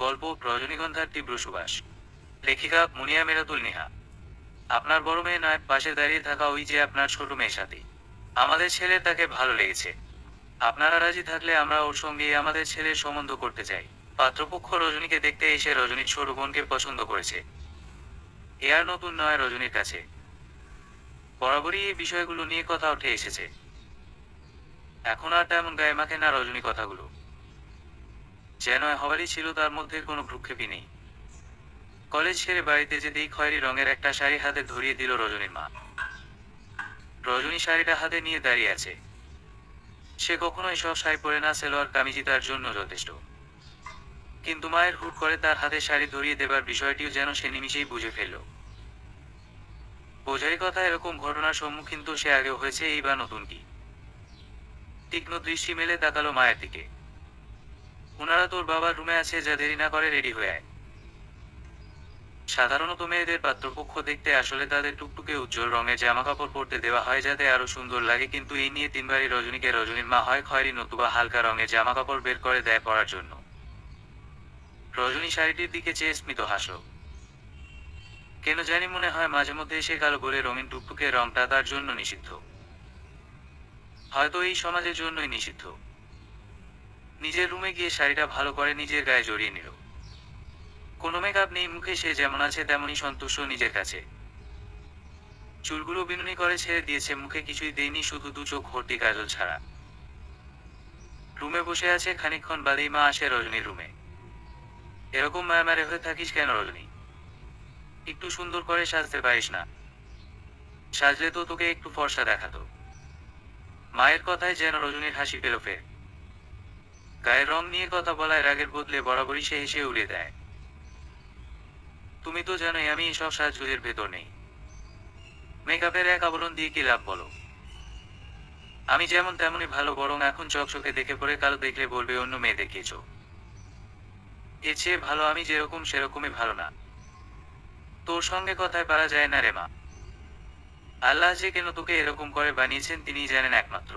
গল্প রজনীগন্ধার তীব্র সুবাস। লেখিকা মুনিয়া মেরাতুল নেহা। আপনার বড় মেয়ে নয়, পাশে দাঁড়িয়ে থাকা ওই যে আপনার ছোট মেয়ের সাথে। আমাদের ছেলের তাকে ভালো লেগেছে। আপনারা রাজি থাকলে আমরা ওর সঙ্গেই আমাদের ছেলের সম্বন্ধ করতে চাই। পাত্রপক্ষ রজনীকে দেখতে এসে রজনীর ছোট বোনকে পছন্দ করেছে। এ আর নতুন নয় রজনীর কাছে। বরাবরই এই বিষয়গুলো নিয়ে কথা উঠে এসেছে। এখন আর তেমন গায়ে মাখে না রজনী কথাগুলো। যেন হবারই ছিল, তার মধ্যে কোনো ভ্রুক্ষেপই নেই। কলেজ ছেড়ে বাড়িতে যেতেই খয়েরি রঙের একটা শাড়ি হাতে ধরিয়ে দিল রজনীর মা। রজনী শাড়িটা হাতে নিয়ে দাঁড়িয়ে আছে। সে কখনো এসব শাড়ি পরে না, সেলোয়ার কামিজই তার জন্য যথেষ্ট। কিন্তু মায়ের হুট করে তার হাতে শাড়ি ধরিয়ে দেবার বিষয়টিও যেন সে নিমিষেই বুঝে ফেলল। বোঝারই কথা, এরকম ঘটনার সম্মুখীন তো সে আগেও হয়েছে, এই বা নতুন কি? তীক্ষ্ণ দৃষ্টি মেলে তাকালো মায়ের দিকে। ওনারা তোর বাবার রুমে আছে, যা দেরি না করে রেডি হয়ে আয়। সাধারণত মেয়েদের পাত্রপক্ষ দেখতে আসলে তাদের টুকটুকে উজ্জ্বল রঙের জামা কাপড় পরতে দেওয়া হয় যাতে আরো সুন্দর লাগে, কিন্তু এই নিয়ে তিনবারই রজনীর মা হয় খয়েরি নতুবা হালকা রঙের জামা কাপড় বের করে দেয় পরার জন্য। রজনী শাড়িটির দিকে চেয়ে স্মিত হাসল। কেন জানি মনে হয় মাঝে মধ্যে এসে কালো বলে রঙিন টুকটুকে রংটা তার জন্য নিষিদ্ধ। হয়তো এই সমাজের জন্যই নিষিদ্ধ। নিজের রুমে গিয়ে শাড়িটা ভালো করে নিজের গায়ে জড়িয়ে নিল। কোনো মেকআপ নেই মুখে, সে যেমন আছে তেমনই সন্তুষ্ট নিজের কাছে। চুলগুলো বিনুনি করে ছেড়ে দিয়েছে, মুখে কিছুই দেয়নি, শুধু দু চোখ ভর্তি কাজল ছাড়া। রুমে বসে আছে, খানিকক্ষণ বাদেই মা আসে রজনীর রুমে। এরকম মায়ামারে হয়ে থাকিস কেন রজনী? একটু সুন্দর করে সাজতে পারিস না? সাজলে তো তোকে একটু ফর্সা দেখাতো। মায়ের কথায় যেন রজনীর হাসি পেল ফের। গায়ের রং নিয়ে কথা বলায় রাগের বদলে বরাবরই সে হেসে উড়িয়ে দেয়। তুমি তো জানোই আমি এসব সাজগোজের ভেতর নেই। মেকআপের এক আবরণ দিয়ে কি লাভ বলো? আমি যেমন তেমনই ভালো, বরং এখন চকচকে দেখে পড়ে কালো দেখলে বলবে অন্য মেয়ে দেখিয়েছ। এর চেয়ে ভালো আমি যেরকম সেরকমই ভালো না? তোর সঙ্গে কথায় পারা যায় না রে মা। আল্লাহ যে কেন তোকে এরকম করে বানিয়েছেন তিনিই জানেন একমাত্র।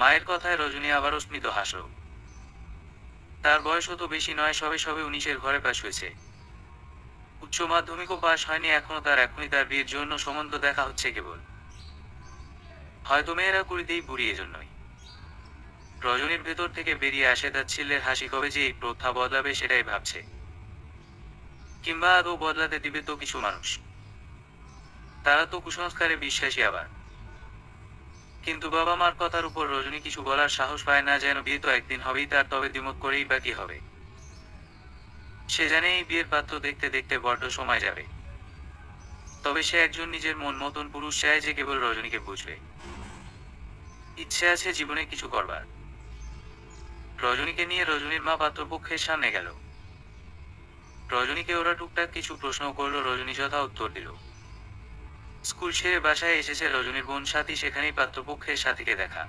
মায়ের কথায় রজনী আবারও স্মিত হাসল। তার বয়সও তো বেশি নয়, সবে সবে 19-এর ঘরে পাশ হয়েছে। উচ্চ মাধ্যমিকও পাশ হয়নি এখনো, তার এখনই তার বিয়ের জন্য সম্বন্ধ দেখা হচ্ছে কেবল। হয়তো মেয়েরা কুড়িতেই বুড়ি, এজন্যই। রজনীর ভেতর থেকে বেরিয়ে আসে তাচ্ছিল্যের হাসি। কবে যে এই প্রথা বদলাবে সেটাই ভাবছে। কিংবা আদৌ বদলাতে দিবে তো কিছু মানুষ? তারা তো কুসংস্কারে বিশ্বাসী আবার। কিন্তু বাবা মার কথার উপর রজনী কিছু বলার সাহস পায় না, যেন বিয়ে তো একদিন হবেই তার, তবে দ্বিমত করেই বা কি হবে? সে জানে এই বিয়ের পাত্র দেখতে দেখতে বড্ড সময় যাবে। তবে সে একজন নিজের মন মতন পুরুষ চায় যে কেবল রজনীকে বুঝবে। ইচ্ছে আছে জীবনে কিছু করবার। রজনীকে নিয়ে রজনীর মা পাত্রপক্ষের সামনে গেল। রজনীকে ওরা টুকটাক কিছু প্রশ্ন করলো, রজনী যথা উত্তর দিল। স্কুল সেরে বাসায় এসেছে রজনীর বোন সাথী, সেখানেই পাত্রপক্ষের সাথীকে দেখা।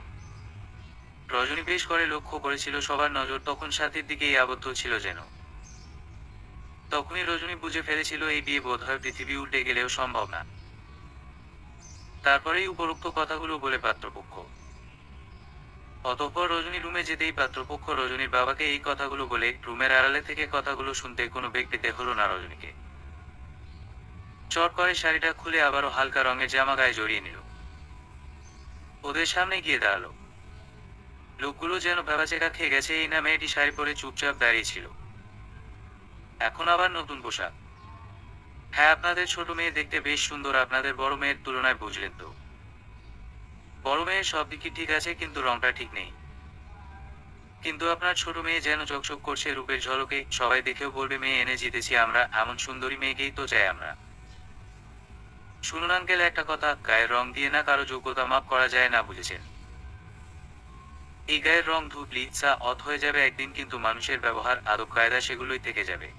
রজনী বেশ করে লক্ষ্য করেছিল সবার নজর তখন সাথীর দিকেই আবদ্ধ ছিল যেন। তখনই রজনী বুঝে ফেলেছিল এই বিয়ে বোধহয় পৃথিবী উল্টে গেলেও সম্ভব না। তারপরেই উপরোক্ত কথাগুলো বলে পাত্রপক্ষ। অতঃপর রজনী রুমে যেতেই পাত্রপক্ষ রজনীর বাবাকে এই কথাগুলো বলে রুমের আড়ালে থেকে কথাগুলো শুনতে কোনো বেগ পেতে হলো না রজনীকে। চট করে শাড়িটা খুলে আবারও হালকা রঙের জামা গায়ে জড়িয়ে নিল। ওদের সামনে গিয়ে দাঁড়ালো। লোকগুলো যেন ভেবাচেকা খেয়ে গেছে, এই না মেয়েটি শাড়ি পরে চুপচাপ দাঁড়িয়েছিল। এখন আবার নতুন পোশাক। হ্যাঁ, আপনাদের ছোট মেয়ে দেখতে বেশ সুন্দর আপনাদের বড় মেয়ের তুলনায়, বুঝলেন তো? বড় মেয়ের সব দিকই ঠিক আছে, কিন্তু রংটা ঠিক নেই। কিন্তু আপনার ছোট মেয়ে যেন চকচক করছে রূপের ঝলকে, সবাই দেখেও বলবে মেয়ে এনে জিতেছি আমরা, এমন সুন্দরী মেয়েকেই তো চাই আমরা। শুনুন আঙ্কেল, একটা কথা, গায়ের রং দিয়ে না কারো যোগ্যতা মাপ করা যায় না, বুঝেছেন? এই গায়ের রং ধুবলি চা অত হয়ে যাবে একদিন, কিন্তু মানুষের ব্যবহার আদব কায়দা সেগুলোই থেকে যাবে।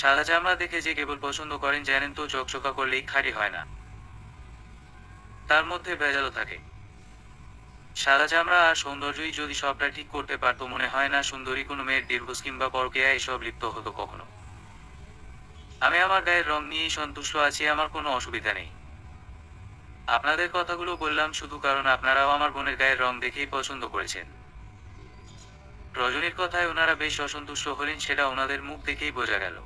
সাদা চামড়া দেখে যে কেবল পছন্দ করেন জানেন তো, চকচকা করলেই খাঁটি হয় না, তার মধ্যে ভেজালও থাকে। সাদা চামড়া আর সৌন্দর্যই যদি সবটা ঠিক করতে পারতো, মনে হয় না সুন্দরী কোনো মেয়ের দীর্ঘ কিংবা পরকীয়া এসব লিপ্ত হতো কখনো। আমি আমার গায়ের রং নিয়েই সন্তুষ্ট আছি, আমার কোনো অসুবিধা নেই। আপনাদের কথাগুলো বললাম শুধু কারণ আপনারাও আমার বোনের গায়ের রং দেখেই পছন্দ করেছেন। রজনীর কথায় ওনারা বেশ অসন্তুষ্ট হলেন, সেটা ওনাদের মুখ দেখেই বোঝা গেল।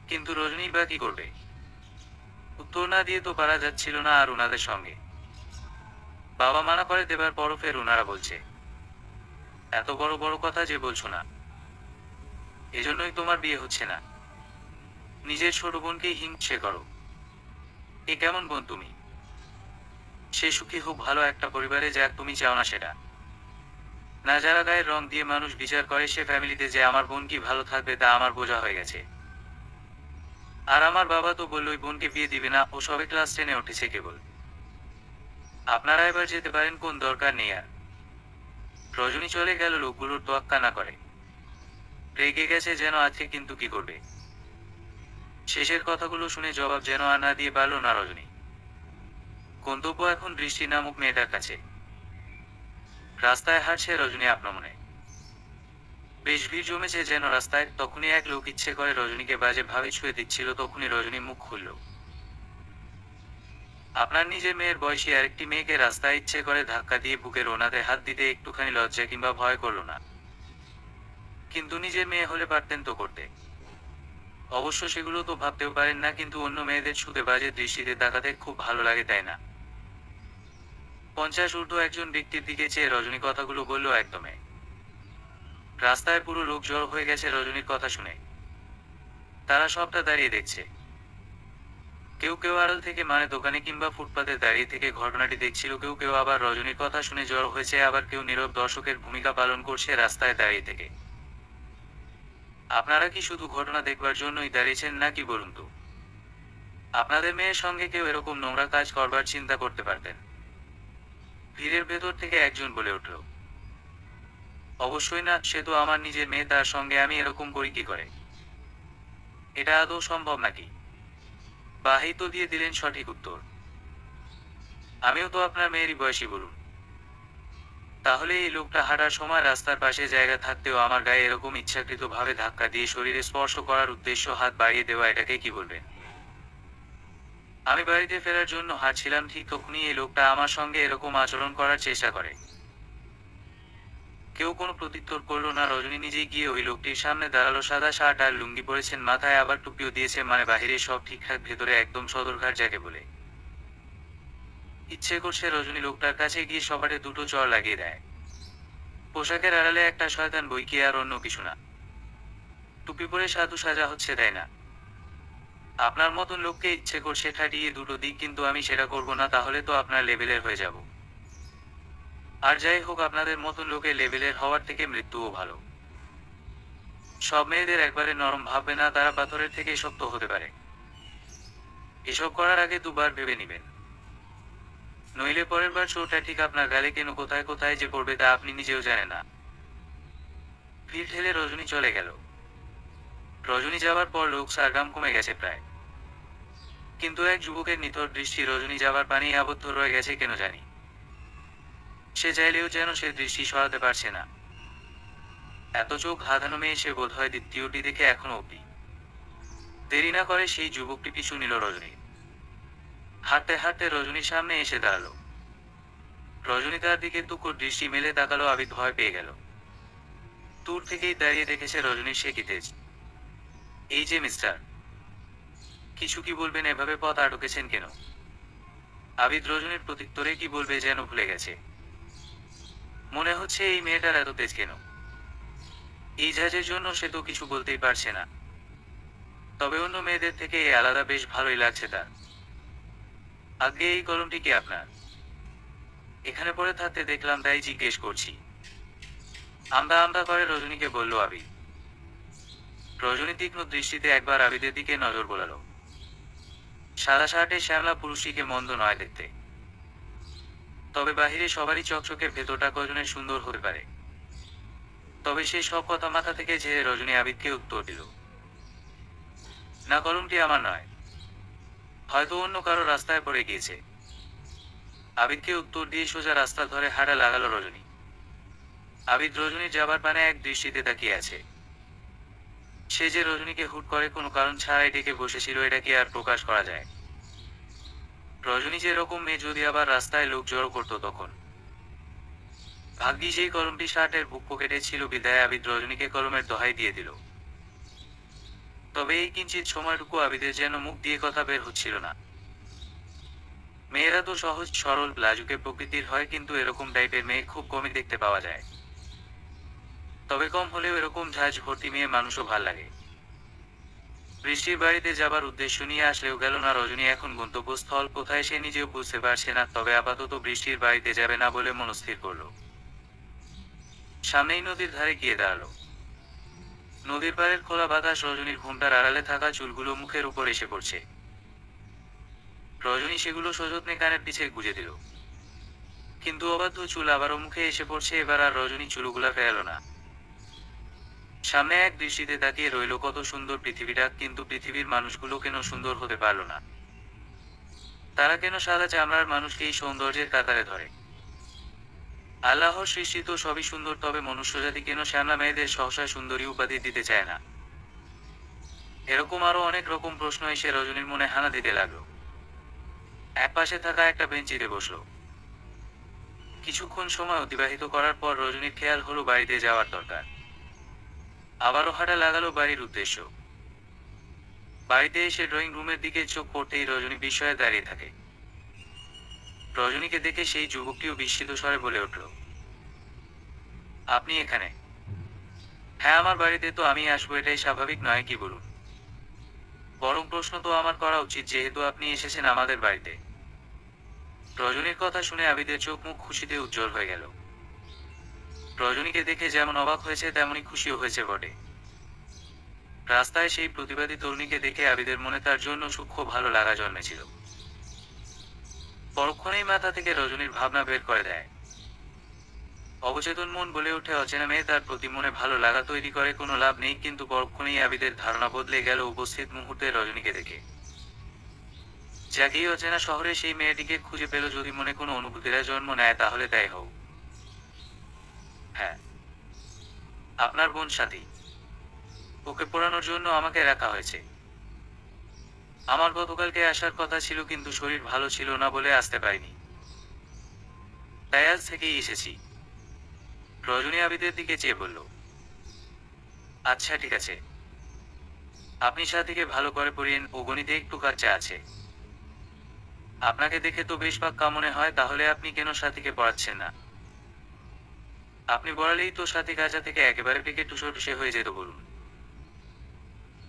কিন্তু রজনী বা কি করবে? উত্তর না দিয়ে তো পারা যাচ্ছিল না আর ওনাদের সঙ্গে। বাবা মানা করে দেবার পরও ফের ওনারা বলছে, এত বড় বড় কথা যে বলছো না, এজন্যই তোমার বিয়ে হচ্ছে না। নিজের ছোট বোনকেই হিংসে করো। এ কেমন বোন তুমি? সে সুখী হোক, ভালো একটা পরিবারে যাক, তুমি চাও না সেটা? না, যারা গায়ের রং দিয়ে মানুষ বিচার করে সে ফ্যামিলিতে যে আমার বোন কি ভালো থাকবে তা আমার বোঝা হয়ে গেছে। আর আমার বাবা তো বলল ওই বোনকে বিয়ে দিবে না, ও সবে ক্লাস 10-এ উঠেছে কেবল। আপনারা এবার যেতে পারেন, কোন দরকার নেই আর। রজনী চলে গেল লোকগুলোর তোয়াক্কা না করে। রেগে গেছে যেন আজকে, কিন্তু কি করবে? শেষের কথাগুলো শুনে জবাব যেন আর না দিয়ে পারল না রজনী। গন্তব্য এখন দৃষ্টি নামক মেয়েটার কাছে। রাস্তায় হাঁটছে রজনী আপনা মনে। বেশ ভিড় জমেছে যেন রাস্তায়। তখনই এক লোক ইচ্ছে করে রজনীকে বাজে ভাবে ছুঁয়ে দিচ্ছিল। তখনই রজনী মুখ খুলল। আপনার নিজের মেয়ের বয়সী আরেকটি মেয়েকে রাস্তায় ইচ্ছে করে ধাক্কা দিয়ে বুকের ওনাতে হাত দিতে একটুখানি লজ্জা কিংবা ভয় করল না? কিন্তু নিজের মেয়ে হলে পারতেন তো করতে। অবশ্য সেগুলো তো ভাবতেও পারেন না, কিন্তু অন্য মেয়েদের ছুঁতে বাজে দৃষ্টিতে তাকাতে খুব ভালো লাগে, তাই না? 50 ঊর্ধ্ব একজন ব্যক্তির দিকে চেয়ে রজনী কথাগুলো বলল একদমে। রাস্তায় পুরো লোক জড়ো হয়ে গেছে রজনীর কথা শুনে। তারা সবটা দাঁড়িয়ে দেখছে। কেউ কেউ আড়াল থেকে, মানে দোকানে কিংবা ফুটপাতে দাঁড়িয়ে থেকে ঘটনাটি দেখছিল। কেউ কেউ আবার রজনীর কথা শুনে জড়ো হয়েছে, আবার কেউ নীরব দর্শকের ভূমিকা পালন করছে রাস্তায় দাঁড়িয়ে থেকে। আপনারা কি শুধু ঘটনা দেখবার জন্যই দাঁড়িয়েছেন নাকি বলুন তো? আপনাদের মেয়ের সঙ্গে কেউ এরকম নোংরা কাজ করবার চিন্তা করতে পারতেন? ভিড়ের ভেতর থেকে একজন বলে উঠল, অবশ্যই না, সে তো আমার নিজের মেয়ে, তার সঙ্গে আমি এরকম করি কি করে? এটা আদৌ সম্ভব নাকি? বাহি তো দিয়ে দিলেন সঠিক উত্তর। আমিও তো আপনার মেয়েরই বয়সী, বলুন। তাহলে এই লোকটা হাঁটার সময় রাস্তার পাশে জায়গা থাকতেও আমার গায়ে এরকম ইচ্ছাকৃত ভাবে ধাক্কা দিয়ে শরীরে স্পর্শ করার উদ্দেশ্য হাত বাড়িয়ে দেওয়া, এটাকে কি বলবেন? আমি বাড়িতে ফেরার জন্য হাঁটছিলাম, ঠিক তখনই এই লোকটা আমার সঙ্গে এরকম আচরণ করার চেষ্টা করে। কেউ কোনো প্রত্যুত্তর করল না। রজনী নিজেই গিয়ে ওই লোকটির সামনে দাঁড়ালো। সাদা শার্ট আর লুঙ্গি পরেছেন, মাথায় আবার টুপিও দিয়েছে, মানে বাহিরে সব ঠিকঠাক, ভেতরে একদম সদরঘাট যাকে বলে। ইচ্ছে করছে রজনী লোকটার কাছে গিয়ে সপাটে দুটো চড় লাগিয়ে দেয়। পোশাকের আড়ালে একটা শয়তান বই কি, আর অন্য কিছু না। টুপি পরে সাধু সাজা হচ্ছে, তাই না? আপনার মতন লোককে ইচ্ছে করছে ঠাটিয়ে দুটো দিক, কিন্তু আমি সেটা করব না, তাহলে তো আপনার লেভেলের হয়ে যাব। আর যাই হোক, আপনাদের মতন লোকের লেভেলের হওয়ার থেকে মৃত্যুও ভালো। সব মেয়েদের একবারে নরম ভাববে না, তারা পাথরের থেকে শক্ত হতে পারে। এসব করার আগে দুবার ভেবে নিবেন, নইলে পরের বার চোরটা ঠিক আপনার গালে কেন কোথায় কোথায় যে পড়বে তা আপনি নিজেও জানেন না। ভিড় ঠেলে রজনী চলে গেল। রজনী যাবার পর লোক সারগাম কমে গেছে প্রায়। কিন্তু এক যুবকের নিথর দৃষ্টি রজনী যাবার পানি আবদ্ধ রয়ে গেছে কেন জানি। সে চাইলেও যেন সে দৃষ্টি সরাতে পারছে না। এত চোখ ধাঁধানো মেয়ে সে বোধহয় দ্বিতীয়টি দেখে এখনো অব্দি। দেরি না করে সেই যুবকটি পিছু নিল রজনী। হাঁটতে হাঁটতে রজনীর সামনে এসে দাঁড়ালো। রজনী তার দিকে তুকুর দৃষ্টি মেলে তাকালো। আবিদ ভয় পেয়ে গেল। দূর থেকেই দাঁড়িয়ে দেখেছে রজনীর সে কি তেজ। এই যে মিস্টার, কিছু কি বলবেন? এভাবে পথ আটকেছেন কেন? আবিদ রজনীর প্রত্যুত্তরে কি বলবে যেন ভুলে গেছে। মনে হচ্ছে এই মেয়েটার এত তেজ কেন। এই ঝাঁজের জন্য সে তো কিছু বলতেই পারছে না। তবে অন্য মেয়েদের থেকে এই আলাদা, বেশ ভালোই লাগছে তার। আগে এই কলমটি কি আপনার? এখানে পড়ে থাকতে দেখলাম, তাই জিজ্ঞেস করছি। আমদা আমদা করে রজনীকে বলল আবিদ। রজনী তীক্ষ্ণ দৃষ্টিতে একবার আবিদের দিকে নজর বোলালো। সাদা শার্টে শ্যামলা পুরুষটিকে মন্দ নয় দেখতে। তবে বাহিরে সবারই চকচকে, ভেতরটা কজনের সুন্দর হতে পারে। তবে সেই সব কথা মাথা থেকে ঝেড়ে রজনী আবিদকে উত্তর দিল, না, কলমটি আমার নয়, হয়তো অন্য কারো রাস্তায় পড়ে গিয়েছে। আবিদকে উত্তর দিয়ে সোজা রাস্তা ধরে হাঁটা লাগালো রজনী। আবিদ রজনীর যাবার পানে এক দৃষ্টিতে তাকিয়ে আছে। সে যে রজনীকে হুট করে কোনো কারণ ছাড়াই ডেকে বসেছিল, এটা কি আর প্রকাশ করা যায়? রজনী যে রকম মেয়ে, যদি আবার রাস্তায় লোক জড়ো করতো তখন। ভাগ্যিস এই কলমটি শার্টের বুক পকেটে ছিল বিধায় আবিদ রজনীকে কলমের দোহাই দিয়ে দিল। তবে এই কিঞ্চিত সময়টুকু আবিদের যেন মুখ দিয়ে কথা বের হচ্ছিল না। মেয়েরা তো সহজ সরল লাজুকে প্রকৃতির হয়, কিন্তু এরকম টাইপের মেয়ে খুব কমই দেখতে পাওয়া যায়। তবে কম হলেও এরকম ঝাঁজ ভর্তি মেয়ে মানুষও ভাল লাগে। বৃষ্টির বাড়িতে যাবার উদ্দেশ্য নিয়ে আসলেও গেল না রজনী। এখন গন্তব্যস্থল কোথায় সে নিজেও বুঝতে পারছে না, তবে আপাতত বৃষ্টির বাড়িতে যাবে না বলে মনস্থির করল। সামনেই নদীর ধারে গিয়ে দাঁড়ালো। নদীর পাড়ের খোলা বাতাস রজনীর ঘুমটার আড়ালে থাকা চুলগুলো মুখের উপর এসে পড়ছে। রজনী সেগুলো সযত্নে কানের পিছে গুজে দিল, কিন্তু অবাধ্য চুল আবারও মুখে এসে পড়ছে। এবার আর রজনী চুলগুলা ফেরাল না। সামনে এক দৃষ্টিতে তাকিয়ে রইল কত সুন্দর পৃথিবীটা, কিন্তু পৃথিবীর মানুষগুলো কেন সুন্দর হতে পারল না? তারা কেন সাদা চামড়ার মানুষকেই সৌন্দর্যের কাতারে ধরে? আল্লাহর সৃষ্টি তো সবই সুন্দর, তবে মনুষ্যজাতি কেন শ্যামলা মেয়েদের সহসা সুন্দরী উপাধি দিতে চায় না? এরকম আরো অনেক রকম প্রশ্ন এসে রজনীর মনে হানা দিতে লাগলো। এক পাশে থাকা একটা বেঞ্চিতে বসল। কিছুক্ষণ সময় অতিবাহিত করার পর রজনীর খেয়াল হলো বাড়িতে যাওয়ার দরকার। আবারও হাঁটা লাগালো বাড়ির উদ্দেশ্য। বাড়িতে এসে ড্রয়িং রুমের দিকে চোখ পড়তেই রজনী বিস্ময়ে দাঁড়িয়ে থাকে। রজনীকে দেখে সেই যুবকটিও বিস্মিত স্বরে বলে উঠল, আপনি এখানে? হ্যাঁ, আমার বাড়িতে তো আমি আসবো, এটাই স্বাভাবিক নয় কি বলুন? বরং প্রশ্ন তো আমার করা উচিত, যেহেতু আপনি এসেছেন আমাদের বাড়িতে। রজনীর কথা শুনে আবিদের চোখ মুখ খুশিতে উজ্জ্বল হয়ে গেল। রজনীকে দেখে যেমন অবাক হয়েছে তেমনি খুশিও হয়েছে বটে। রাস্তায় সেই প্রতিবাদী তরুণীকে দেখে আবিদের মনে তার জন্য সূক্ষ্ম ভালো লাগা জন্মেছিল। পরক্ষণেই মাথা থেকে রজনীর ভাবনা বের করে দেয়। অবচেতন মন বলে ওঠে, অচেনা মেয়ে তার প্রতি মনে ভালো লাগা তৈরি করে কোনো লাভ নেই। কিন্তু পরক্ষণেই আবিদের ধারণা বদলে গেল উপস্থিত মুহূর্তে রজনীকে দেখে। যাকেই অচেনা শহরে সেই মেয়েটিকে খুঁজে পেল, যদি মনে কোনো অনুভূতিরা জন্ম নেয় তাহলে তাই হোক। হ্যাঁ, আপনার বোন সাথী। ওকে পড়ানোর জন্য আমাকে রাখা হয়েছে। আমার গতকালকে আসার কথা ছিল, কিন্তু শরীর ভালো ছিল না বলে আসতে পারিনি, তাই আজ থেকেই এসেছি। রজনী আবিদের দিকে চেয়ে বলল, আচ্ছা ঠিক আছে, আপনি সাথীকে ভালো করে পড়িয়েন, ও গণিতে একটু কাচ্চা আছে। আপনাকে দেখে তো বেশ পাক্কা মনে হয়, তাহলে আপনি কেন সাথীকে পড়াচ্ছেন না? আপনি পড়ালেই তো সাথী কাজা থেকে একেবারে পেকে টুসে হয়ে যেত বলুন।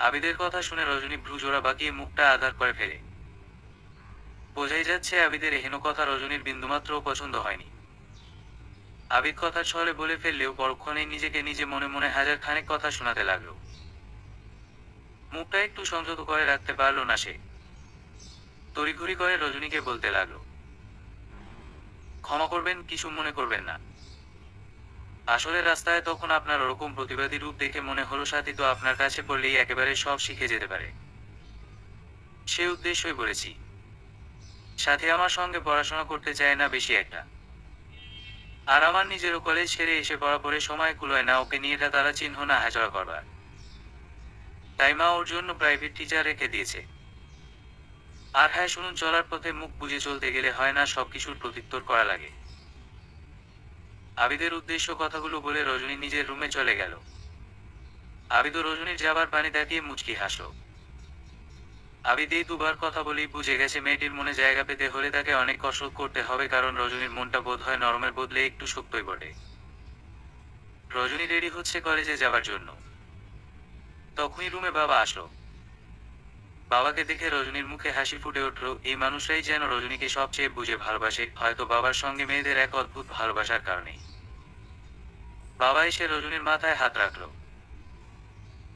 আবিদের কথা শুনে রজনী ভ্রুজোড়া বাঁকিয়ে মুখটা আধার করে ফেলে। বোঝাই যাচ্ছে আবিদের এহেন কথা রজনীর বিন্দুমাত্রও পছন্দ হয়নি। আবিদ কথার ছলে বলে ফেললেও পরক্ষণেই নিজেকে নিজে মনে মনে হাজার খানেক কথা শোনাতে লাগলো। মুখটা একটু সংযত করে রাখতে পারল না সে। তড়িঘড়ি করে রজনীকে বলতে লাগলো, ক্ষমা করবেন, কিছু মনে করবেন না। আসলে রাস্তায় তখন আপনার ওরকম প্রতিবাদী রূপ দেখে মনে হলো সাথী তো আপনার কাছে পড়লেই একেবারে সব শিখে যেতে পারে, সে উদ্দেশ্যই বলেছি। সাথী আমার সঙ্গে পড়াশোনা করতে চায় না বেশি একটা, আর আমার নিজেরও কলেজ ছেড়ে এসে পড়াপড়ে সময় কুলোয় না, ওকে নিয়ে তারা চিহ্ন না হাজরা করবার। তাই মা ওর জন্য প্রাইভেট টিচার রেখে দিয়েছে। আর হ্যাঁ শুনুন, চলার পথে মুখ বুজে চলতে গেলে হয় না, সবকিছুর প্রত্যুত্তর করা লাগে। আবিদের উদ্দেশ্য কথাগুলো বলে রজনী নিজের রুমে চলে গেল। আবিদ ও রজনীর যাবার পানি তাকিয়ে মুচকি হাসল। আবিদ এই দুবার কথা বলেই বুঝে গেছে মেয়েটির মনে জায়গা পেতে হলে তাকে অনেক কসরত করতে হবে, কারণ রজনীর মনটা বোধ হয় নরমের বদলে একটু শক্তই বটে। রজনী রেডি হচ্ছে কলেজে যাবার জন্য। তখনই রুমে বাবা আসলো। বাবাকে দেখে রজনীর মুখে হাসি ফুটে উঠল। এই মানুষরাই যেন রজনীকে সবচেয়ে বুঝে ভালোবাসে, হয়তো বাবার সঙ্গে মেয়েদের এক অদ্ভুত ভালোবাসার কারণেই। বাবা এসে রজনীর মাথায় হাত রাখল।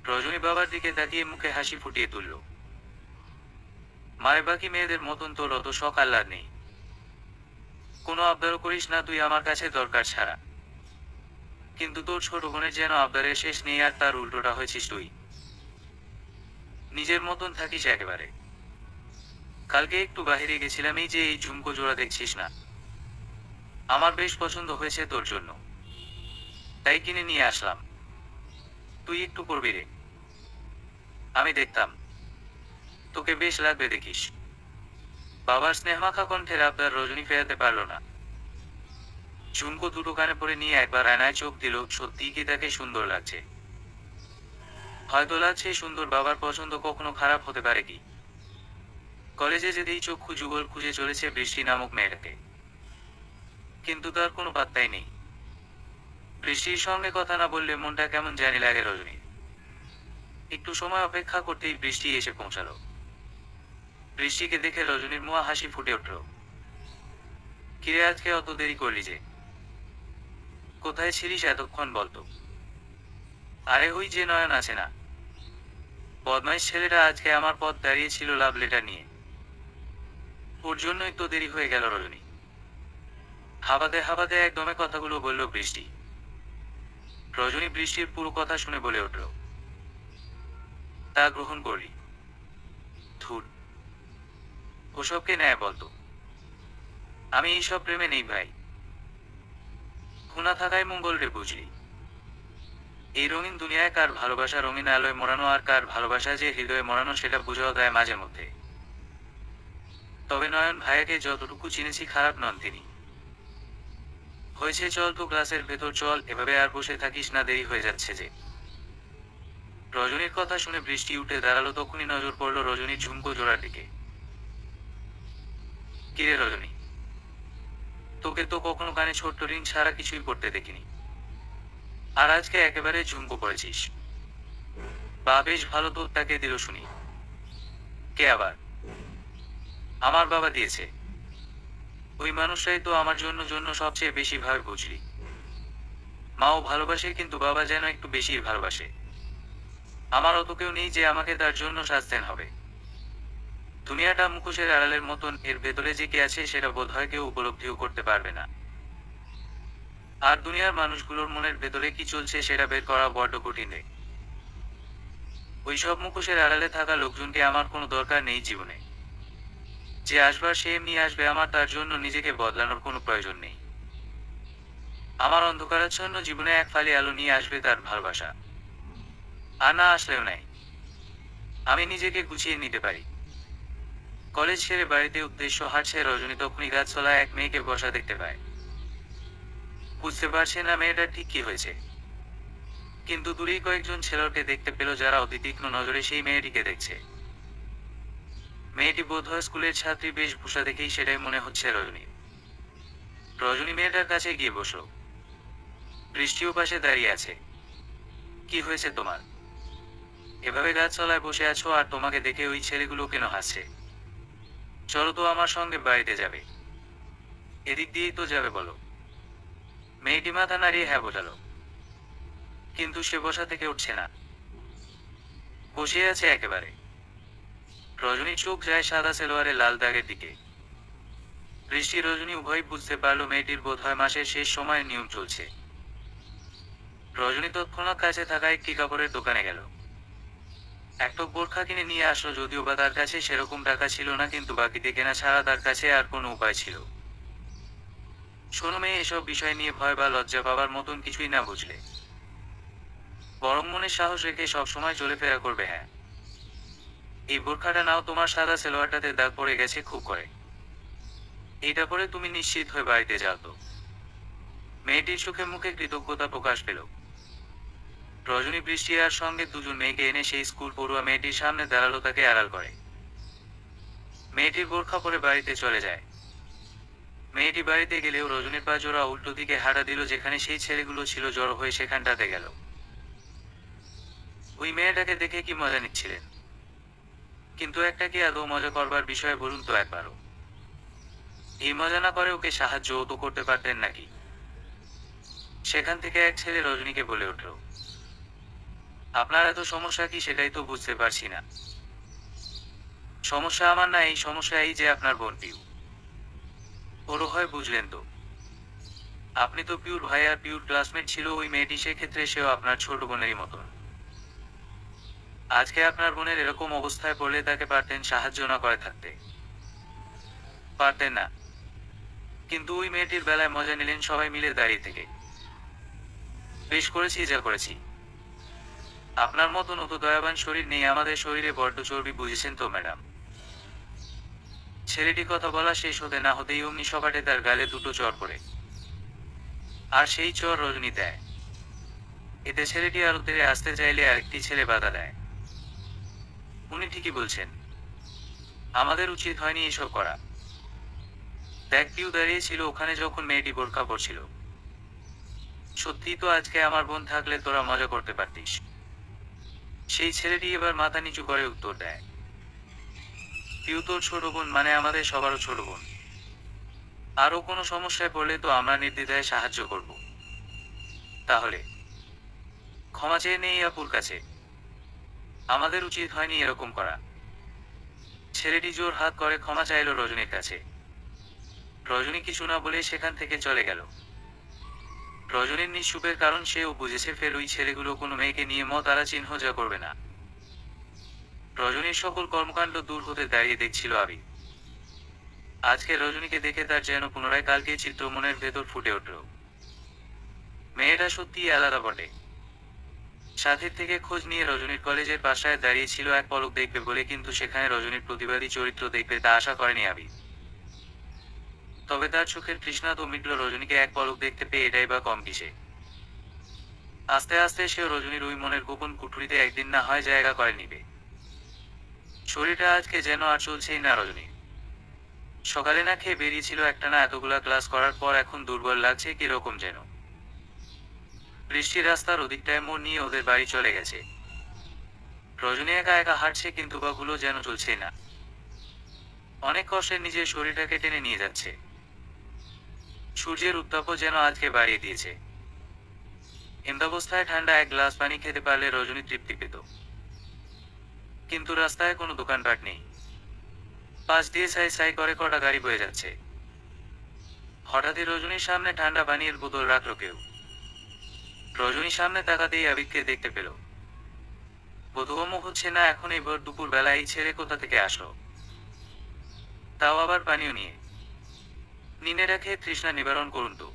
রজনী বাবার দিকে তাকিয়ে মুখে হাসি ফুটিয়ে তুলল। মায়ের বাকি মেয়েদের মতন তোর অত শখ আহ্লাদ নেই, কোনো আবদারও করিস না তুই আমার কাছে দরকার ছাড়া। কিন্তু তোর ছোট বোনের যেন আবদারের শেষ নেই, আর তার উল্টোটা হয়েছিস তুই। নিজের মতন থাকিস একেবারে। কালকে একটু বাহিরে গেছিলাম, এই যে এই ঝুমকো জোড়া দেখছিস না, আমার বেশ পছন্দ হয়েছে তোর জন্য, তাই কিনে নিয়ে আসলাম। তুই একটু পরবি রে, আমি দেখতাম, তোকে বেশ লাগবে দেখিস। বাবার স্নেহমাখা কণ্ঠের আবদার রজনী ফেরাতে পারল না। ঝুমকো দুটো কানে পরে নিয়ে একবার আয়নায় চোখ দিল, সত্যিই কি তাকে সুন্দর লাগছে? হয়তো লাগছে সুন্দর, বাবার পছন্দ কখনো খারাপ হতে পারে কি? কলেজে যেতেই চক্ষু যুগল খুঁজে চলেছে বৃষ্টি নামক মেয়েটাকে, কিন্তু তার কোনো পাত্তাই নেই। বৃষ্টির সঙ্গে কথা না বললে মনটা কেমন জানি লাগে রজনী। একটু সময় অপেক্ষা করতেই বৃষ্টি এসে পৌঁছালো। বৃষ্টিকে দেখে রজনীর মুখে হাসি ফুটে উঠল। কিরে, আজকে অত দেরি করলি যে? কোথায় ছিলিস এতক্ষণ বলতো? আরে ওই যে নয়ন আছে না, বদমাইশ ছেলেটা আজকে আমার পথ দাঁড়িয়েছিল লাভ লেটার নিয়ে, ওর জন্যই তো দেরি হয়ে গেল রজনী। হাবাতে হাবাতে একদমে কথাগুলো বলল বৃষ্টি। রজনী বৃষ্টির পুরো কথা শুনে বলে উঠল, তা গ্রহণ করলি? ধুর, ওসবকে নেয় বলতো? আমি এইসব প্রেমে নেই ভাই। খুনা থাকায় মঙ্গল রে, বুঝলি? এই রঙিন দুনিয়ায় কার ভালোবাসা রঙিন আলোয় মোড়ানো আর কার ভালোবাসা যে হৃদয়ে মোড়ানো সেটা বুঝাও দেয় মাঝে মধ্যে। তবে নয়ন ভাইয়াকে যতটুকু চিনেছি খারাপ নন তিনি। হয়েছে, চল তো ক্লাসের ভেতর চল, এভাবে আর বসে থাকিস না, দেরি হয়ে যাচ্ছে যে। রজনীর কথা শুনে বৃষ্টি উঠে দাঁড়ালো, তখনই নজর পড়ল রজনীর ঝুমকো জোড়ার দিকে। কিরে রজনী, তোকে তো কখনো কানে ছোট্ট রিং ছাড়া কিছুই পড়তে দেখিনি, আর আজকে একেবারে ঝুমকো পড়েছিস। বা বেশ ভালো তো, তাকে দিল শুনি। কে আবার? আমার বাবা দিয়েছে। ওই মানুষটাই তো আমার জন্য জন্য সবচেয়ে বেশি ভাবে, বুঝলি? মাও ভালোবাসে, কিন্তু বাবা যেন একটু বেশি ভালোবাসে। আমার অত কেউ নেই যে আমাকে তার জন্য সাজতেন হবে। দুনিয়াটা মুখোশের আড়ালের মতন, এর ভেতরে যে কে আছে সেটা বোধহয় কেউ উপলব্ধিও করতে পারবে না। আর দুনিয়ার মানুষগুলোর মনের ভেতরে কি চলছে সেটা বের করা বড্ড কঠিন রে। ওই সব মুখোশের আড়ালে থাকা লোকজনকে আমার কোনো দরকার নেই জীবনে। যে আসবার সে এমনি আসবে, আমার তার জন্য নিজেকে বদলানোর কোনো প্রয়োজন নেই। আমার অন্ধকারাচ্ছন্ন জীবনে এক ফালি আলো নিয়ে আসবে তার ভালোবাসা, আর না আসলেও নাই, আমি নিজেকে গুছিয়ে নিতে পারি। কলেজ ছেড়ে বাড়িতে উদ্দেশ্য হাঁটছে রজনী, তখনই গাছতলায় এক মেয়েকে বসা দেখতে পায়। বুঝতে পারছে না মেয়েটা ঠিক কি হয়েছে, কিন্তু দূরেই কয়েকজন ছেলেকে দেখতে পেল যারা অতি তীক্ষ্ণ নজরে সেই মেয়েটিকে দেখছে। মেয়েটি বোধহয় স্কুলের ছাত্রী, বেশভূষা দেখেই সেটাই মনে হচ্ছে রজনী। রজনী মেয়েটার কাছে গিয়ে বসল। বৃষ্টিও পাশে দাঁড়িয়ে আছে। কি হয়েছে তোমার? এভাবে গাছতলায় বসে আছো, আর তোমাকে দেখে ওই ছেলেগুলো কেন হাসছে? চলো তো আমার সঙ্গে বাড়িতে যাবে। এদিক দিয়েই তো যাবে বলো। মেয়েটি মাথা নাড়িয়ে হ্যাঁ বোঝালো, কিন্তু সে বসা থেকে উঠছে না, বসে আছে একেবারে। রজনীর চোখ যায় সাদা সেলোয়ারে লাল দাগের দিকে। বৃষ্টি রজনী উভয় বুঝতে পারল মেয়েটির বোধহয় মাসের শেষ সময়ের নিয়ম চলছে। রজনী তৎক্ষণাৎ কাছে থাকা একটি কাপড়ের দোকানে গেল। একটা বোরখা কিনে নিয়ে আসলো, যদিও বা তার কাছে সেরকম টাকা ছিল না, কিন্তু বাকিতে কেনা ছাড়া তার কাছে আর কোনো উপায় ছিল। শোনো মেয়ে, এসব বিষয় নিয়ে ভয় বা লজ্জা পাবার মতন কিছুই না, বুঝলে? বরং মনে সাহস রেখে সবসময় চলাফেরা করবে। হ্যাঁ, এই বোরখাটা নাও, তোমার সাদা সেলোয়ারটাতে দাগ পড়ে গেছে খুব করে, এইটা পরে তুমি নিশ্চিত হয়ে বাড়িতে যাও তো। মেয়েটির চোখে মুখে কৃতজ্ঞতা প্রকাশ পেল। রজনী বৃষ্টি আর সঙ্গে দুজন মেয়েকে এনে সেই স্কুল পড়ুয়া মেয়েটির সামনে দাঁড়ালো, তাকে আড়াল করে। মেয়েটির বোরখা পরে বাড়িতে চলে যায়। মেয়েটি বাড়িতে গেলেও রজনীর পা জোড়া উল্টো দিকে হাঁটা দিল, যেখানে সেই ছেলেগুলো ছিল জড়ো হয়ে সেখানটাতে গেল। ওই মেয়েটাকে দেখে কি মজা নিচ্ছিলেন? কিন্তু একটা কি আদৌ মজা করবার বিষয়ে বলুন তো একবারও। এই মজা না করে ওকে সাহায্যও তো করতে পারতেন নাকি? সেখান থেকে এক ছেলে রজনীকে বলে উঠল, আপনার এত সমস্যা কি সেটাই তো বুঝতে পারছি না। সমস্যা আমার না, এই সমস্যা এই যে আপনার বোন পিউ, ওরও হয়, বুঝলেন তো? আপনি তো পিউর ভাই, আর পিউর ক্লাসমেট ছিল ওই মেয়েটি, সেক্ষেত্রে সেও আপনার ছোট বোনেরই মতন। আজকে আপনার বোনের এরকম অবস্থায় পড়লে তাকে পারতেন সাহায্য না করে থাকতে? পারতেন না। কিন্তু ওই মেয়েটির বেলায় মজা নিলেন সবাই মিলে দাঁড়িয়ে থেকে। বেশ করেছি যা করেছি। আপনার মতন অত দয়াবান শরীর নেই আমাদের শরীরে, বড্ড চর্বি, বুঝেছেন তো ম্যাডাম? ছেলেটি কথা বলা শেষ হতে না হতেই অমনি সপাটে তার গালে দুটো চড় পড়ে। আর সেই চর রজনী দেয়। এতে ছেলেটি আরো তেড়ে আসতে চাইলে আরেকটি ছেলে বাধা দেয়। উনি ঠিকই বলছেন, আমাদের উচিত হয়নি এসব করা। দেখ, পিউ দাঁড়িয়ে ছিল ওখানে যখন মেয়েটি বোরকা পরছিল। সত্যি তো, আজকে আমার বোন থাকলে তোরা মজা করতে পারতিস। সেই ছেলেটি এবার মাথা নিচু করে উত্তর দেয়, পিউ তোর ছোট বোন, মানে আমাদের সবারও ছোট বোন। আরও কোনো সমস্যায় পড়লে তো আমরা নির্দ্বিধায় সাহায্য করব। তাহলে ক্ষমা চেয়ে নেই আপুর কাছে। আমাদের উচিত হয়নি এরকম করা। ছেলেটি জোর হাত করে ক্ষমা চাইল রজনীর কাছে। রজনী কিছু না বলে সেখান থেকে চলে গেল। রজনীর নিঃসুপের কারণ সেও বুঝেছে, ফের ওই ছেলেগুলো কোনো মেয়েকে নিয়ে মতারা চিহ্ন যা করবে না। রজনীর সকল কর্মকাণ্ড দূর হতে দাঁড়িয়ে দেখছিল আবি। আজকে রজনীকে দেখে তার যেন পুনরায় কালকে চিত্র মনের ভেতর ফুটে উঠল। মেয়েটা সত্যিই আলাদা বটে। সাথীর থেকে খোঁজ নিয়ে রজনীর কলেজের বাসায় দাঁড়িয়েছিল এক পলক দেখবে বলে, কিন্তু সেখানে রজনীর প্রতিবাদী চরিত্র দেখবে তা আশা করেনি আবি। তবে তার চোখের তৃষ্ণা তো মিটল রজনীকে এক পলক দেখতে পেয়ে, এটাই বা কম কিসে। আস্তে আস্তে সেও রজনীর ওই মনের গোপন কুঠুরিতে একদিন না হয় জায়গা করে নিবে। শরীরটা আজকে যেন আর চলছেই না রজনী। সকালে না খেয়ে বেরিয়েছিল একটানা এতগুলা ক্লাস করার পর, এখন দুর্বল লাগছে কিরকম যেন। বৃষ্টি রাস্তার ওদিকটায় মোড় নিয়ে ওদের বাড়ি চলে গেছে। রজনী একা একা হাঁটছে, কিন্তু পাগুলো যেন চলছেই না। অনেক কষ্টে নিজের শরীরটাকে টেনে নিয়ে যাচ্ছে। সূর্যের উত্তাপও যেন আজকে বাড়িয়ে দিয়েছে। এমতাবস্থায় ঠান্ডা এক গ্লাস পানি খেতে পারলে রজনী তৃপ্তি পেত। কিন্তু রাস্তায় কোনো দোকানপাট নেই। পাশ দিয়ে সাই সাই করে কটা গাড়ি বয়ে যাচ্ছে। হঠাৎই রজনীর সামনে ঠান্ডা পানির বোতল রাখল কেউ। রজনী সামনে তাকাতেই আবিদকে দেখতে পেল। বোধগম্য হচ্ছে না এখন এই ভোর দুপুর বেলায় এই ছেলে কোথা থেকে আসলো, তাও আবার পানিও নিয়ে। নিনে রাখে তৃষ্ণা নিবারণ করুন তো।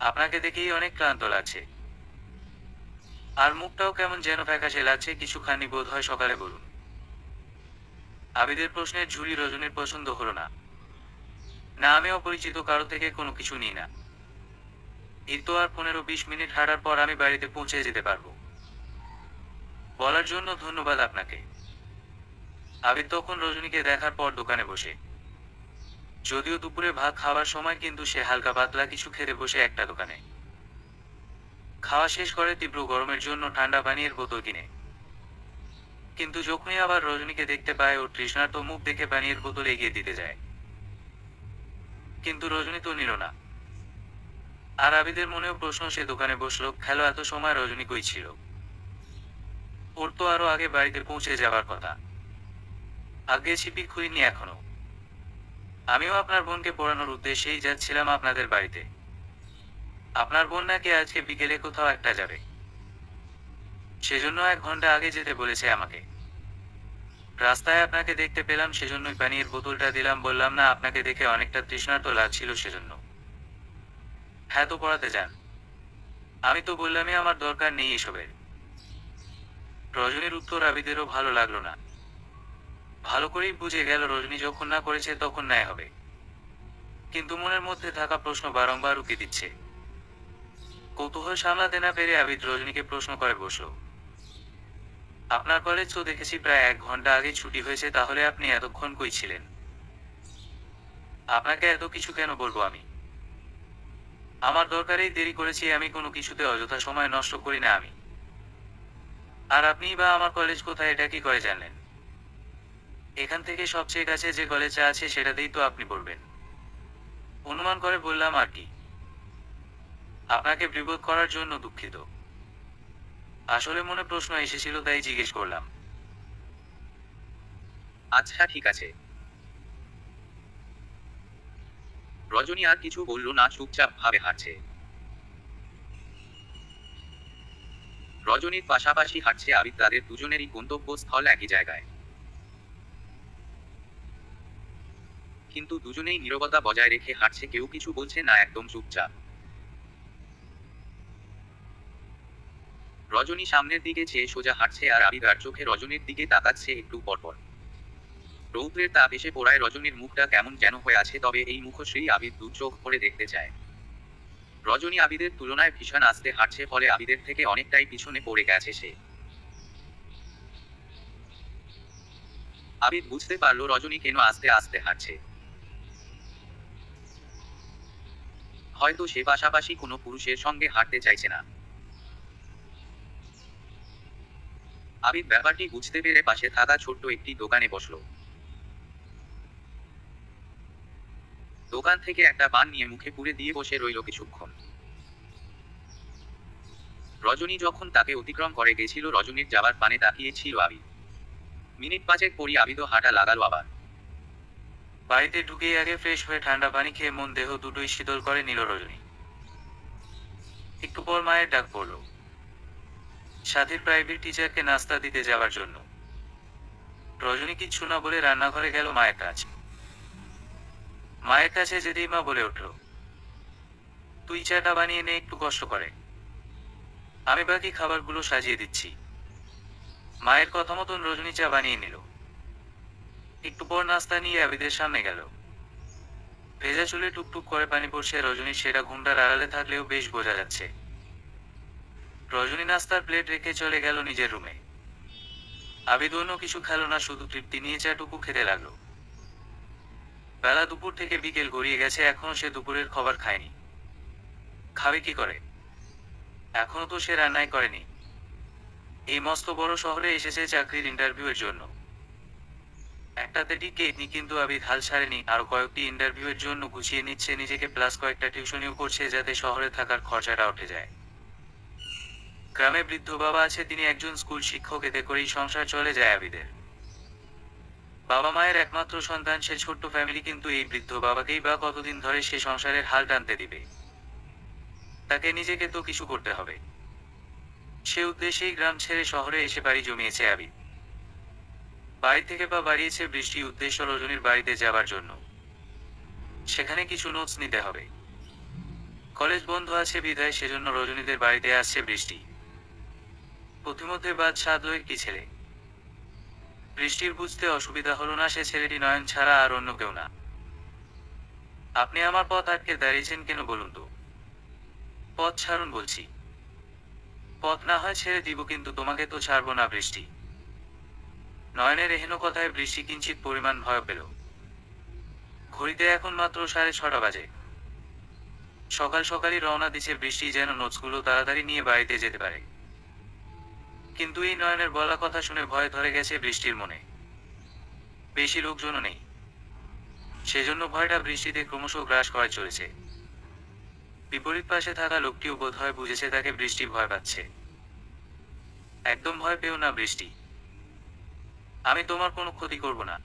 আপনাকে দেখেই অনেক ক্লান্ত লাগছে, আর মুখটাও কেমন যেন ফ্যাকাশে লাগছে, কিছু খানি বোধ হয় সকালে, বলুন। আবিদের প্রশ্নের ঝুড়ি রজনীর পছন্দ হলো না। না, আমি অপরিচিত কারো থেকে কোনো কিছু নিই না। এই তো আর 15-20 মিনিট হাঁটার পর আমি বাড়িতে পৌঁছে যেতে পারবো। বলার জন্য ধন্যবাদ আপনাকে। আবিদ তখন রজনীকে দেখার পর দোকানে বসে। যদিও দুপুরে ভাত খাওয়ার সময়, কিন্তু সে হালকা পাতলা কিছু খেতে বসে একটা দোকানে। খাওয়া শেষ করে তীব্র গরমের জন্য ঠান্ডা পানির বোতল কিনে। কিন্তু যখনই আবার রজনীকে দেখতে পায়, ওর তৃষ্ণার্ত মুখ দেখে পানির বোতল এগিয়ে দিতে যায়। কিন্তু রজনী তো নিল না। আর আবিদের মনেও প্রশ্ন, সে দোকানে বসলো, খেলো, এত সময় রজনী কই ছিল? ওর তো আরো আগে বাড়িতে পৌঁছে যাবার কথা। আগে ছিপি খুঁড়িনি এখনো। আমিও আপনার বোনকে পড়ানোর উদ্দেশ্যেই যাচ্ছিলাম আপনাদের বাড়িতে। আপনার বোন নাকি আজকে বিকেলে কোথাও একটা যাবে, সেজন্য 1 ঘন্টা আগে যেতে বলেছে আমাকে। রাস্তায় আপনাকে দেখতে পেলাম, সেজন্যই পানির বোতলটা দিলাম। বললাম না আপনাকে দেখে অনেকটা তৃষ্ণার্ত লাগছিল, সেজন্য। হ্যাঁ, তো পড়াতে যান। আমি তো বললামই আমার দরকার নেই এসবের। রজনীর উত্তর আবিদেরও ভালো লাগলো না। ভালো করেই বুঝে গেল রজনী যখন না করেছে তখন ন্যায় হবে। কিন্তু মনের মধ্যে থাকা প্রশ্ন বারংবার উকি দিচ্ছে। কৌতূহল সামলাতে না পেরে আবিদ রজনীকে প্রশ্ন করে বসল, আপনার কলেজ তো দেখেছি প্রায় 1 ঘন্টা আগে ছুটি হয়েছে, তাহলে আপনি এতক্ষণ কই ছিলেন? আপনাকে এত কিছু কেন বলবো আমি? আমার দরকারেই দেরি করেছি আমি, কোনো কিছুতে অযথা সময় নষ্ট করি না আমি। আর আপনিই বা আমার কলেজ কোথায় এটা কি করে জানলেন? এখান থেকে সবচেয়ে কাছে যে কলেজটা আছে সেটাতেই তো আপনি পড়বেন। অনুমান করে বললাম আর কি। আপনাকে বিব্রত করার জন্য দুঃখিত। আসলে মনে প্রশ্ন এসেছিল তাই জিজ্ঞেস করলাম। আচ্ছা, ঠিক আছে। রজনী আর কিছু বলল না, চুপচাপ ভাবে হাঁটছে। রজনীর পাশাপাশি হাঁটছে আবিদ, তাদের দুজনেরই গন্তব্যস্থল একই জায়গায়। কিন্তু দুজনেই নীরবতা বজায় রেখে হাঁটছে, কেউ কিছু বলছে না, একদম চুপচাপ। রজনী সামনের দিকে চেয়ে সোজা হাঁটছে, আর আবিদ আর চোখে রজনীর দিকে তাকাচ্ছে একটু পরপর। রৌদ্রের তাপ এসে পড়ায় রজনীর মুখটা কেমন যেন হয়ে আছে, তবে এই মুখশ্রী আবিদ দু চোখ ভরে দেখতে চায়। রজনী আবিদের তুলনায় ভীষণ আস্তে হাঁটছে, ফলে আবিদের থেকে অনেকটাই পিছনে পড়ে গেছে সে। আবিদ বুঝতে পারল রজনী কেন আস্তে আস্তে হাঁটছে। হয়তো সে পাশাপাশি কোনো পুরুষের সঙ্গে হাঁটতে চাইছে না। আবিদ ব্যাপারটি বুঝতে পেরে পাশে থাকা ছোট্ট একটি দোকানে বসল। দোকান থেকে একটা পান নিয়ে মুখে পুরে দিয়ে বসে রইল কিছুক্ষণ। রজনী যখন তাকে অতিক্রম করে গেছিল, রজনীর যাবার পানে তাকিয়ে ছিল আবিদ। মিনিট 5 পরই আবিদও হাঁটা লাগালো আবার। বাড়িতে ঢুকেই আগে ফ্রেশ হয়ে ঠান্ডা পানি খেয়ে মন দেহ দুটোই শীতল করে নিল রজনী। একটু পর মায়ের ডাক পড়ল সাথীর প্রাইভেট টিচারকে নাস্তা দিতে যাওয়ার জন্য। রজনী কিচ্ছু না বলে রান্নাঘরে গেল মায়ের কাছে। মায়ের কাছে যেতেই মা বলে উঠল, তুই চাটা বানিয়ে নে, একটু কষ্ট করে, আমি বাকি খাবারগুলো সাজিয়ে দিচ্ছি। মায়ের কথা মতন রজনী চা বানিয়ে নিল। একটু পর নাস্তা নিয়ে আবিদের সামনে গেল। ভেজা চুলে টুকটুক করে পানি পড়ছে রজনীর, সেটা ঘুমটার আড়ালে থাকলেও বেশ বোঝা যাচ্ছে। রজনী নাস্তার প্লেট রেখে চলে গেল নিজের রুমে। আবিদ অন্য কিছু খেল না, শুধু তৃপ্তি নিয়ে চাটুকু খেতে লাগলো। বেলা দুপুর থেকে বিকেল গড়িয়ে গেছে, এখনো সে দুপুরের খাবার খায়নি। খাবে কি করে? এখনো তো সে রান্নাই করেনি। এই মস্ত বড় শহরে এসেছে চাকরির ইন্টারভিউয়ের জন্য। একটাতে টিকেনি, কিন্তু আবিদ হাল ছাড়েনি। আরো কয়েকটি ইন্টারভিউয়ের জন্য গুছিয়ে নিচ্ছে নিজেকে, প্লাস কয়েকটা টিউশনিও করছে যাতে শহরে থাকার খরচাটা উঠে যায়। গ্রামে বৃদ্ধ বাবা আছে, তিনি একজন স্কুল শিক্ষক, এতে করেই সংসার চলে যায় আবিদের। বাবা মায়ের একমাত্র সন্তান, সে ছোট্ট ফ্যামিলি, কিন্তু এই বৃদ্ধ বাবাকেই বা কতদিন ধরে সে সংসারের হাল টানতে দিবে? তাকে নিজেকে তো কিছু করতে হবে। সে উদ্দেশ্যেই গ্রাম ছেড়ে শহরে এসে বাড়ি জমিয়েছে আবিদ। বাড়ি থেকে পা বাড়িয়েছে বৃষ্টি, উদ্দেশ্য রজনীর বাড়িতে যাবার জন্য। সেখানে কিছু নোটস নিতে হবে। কলেজ বন্ধ আছে বিধায় সেজন্য রজনীদের বাড়িতে আসছে বৃষ্টি। প্রতিমধ্যে বাদ সাধয়ের কি ছেলে। বৃষ্টির বুঝতে অসুবিধা হলো না, সে ছেলেটি নয়ন ছাড়া আর অন্য কেউ না। আপনি আমার পথ আটকে দাঁড়িয়েছেন কেন বলুন তো? পথ ছাড়ুন বলছি। পথ না হয় ছেড়ে দিব, কিন্তু তোমাকে তো ছাড়বো না বৃষ্টি। নয়নের এহেন কথায় বৃষ্টি কিঞ্চিত পরিমাণ ভয় পেল। ঘড়িতে এখন মাত্র 6:30 বাজে। সকাল সকালই রওনা দিছে বৃষ্টি, যেন নোটসগুলো তাড়াতাড়ি নিয়ে বাড়িতে যেতে পারে। কিন্তু এই নয়নের বলা কথা শুনে ভয় ধরে গেছে বৃষ্টির মনে। বেশি লোকজনও নেই, সেজন্য ভয়টা বৃষ্টিতে ক্রমশ গ্রাস করে চলেছে। বিপরীত পাশে থাকা লোকটিও বোধহয় বুঝেছে তাকে বৃষ্টি ভয় পাচ্ছে। একদম ভয় পেও না বৃষ্টি, আমি তোমার কোনো ক্ষতি করব না।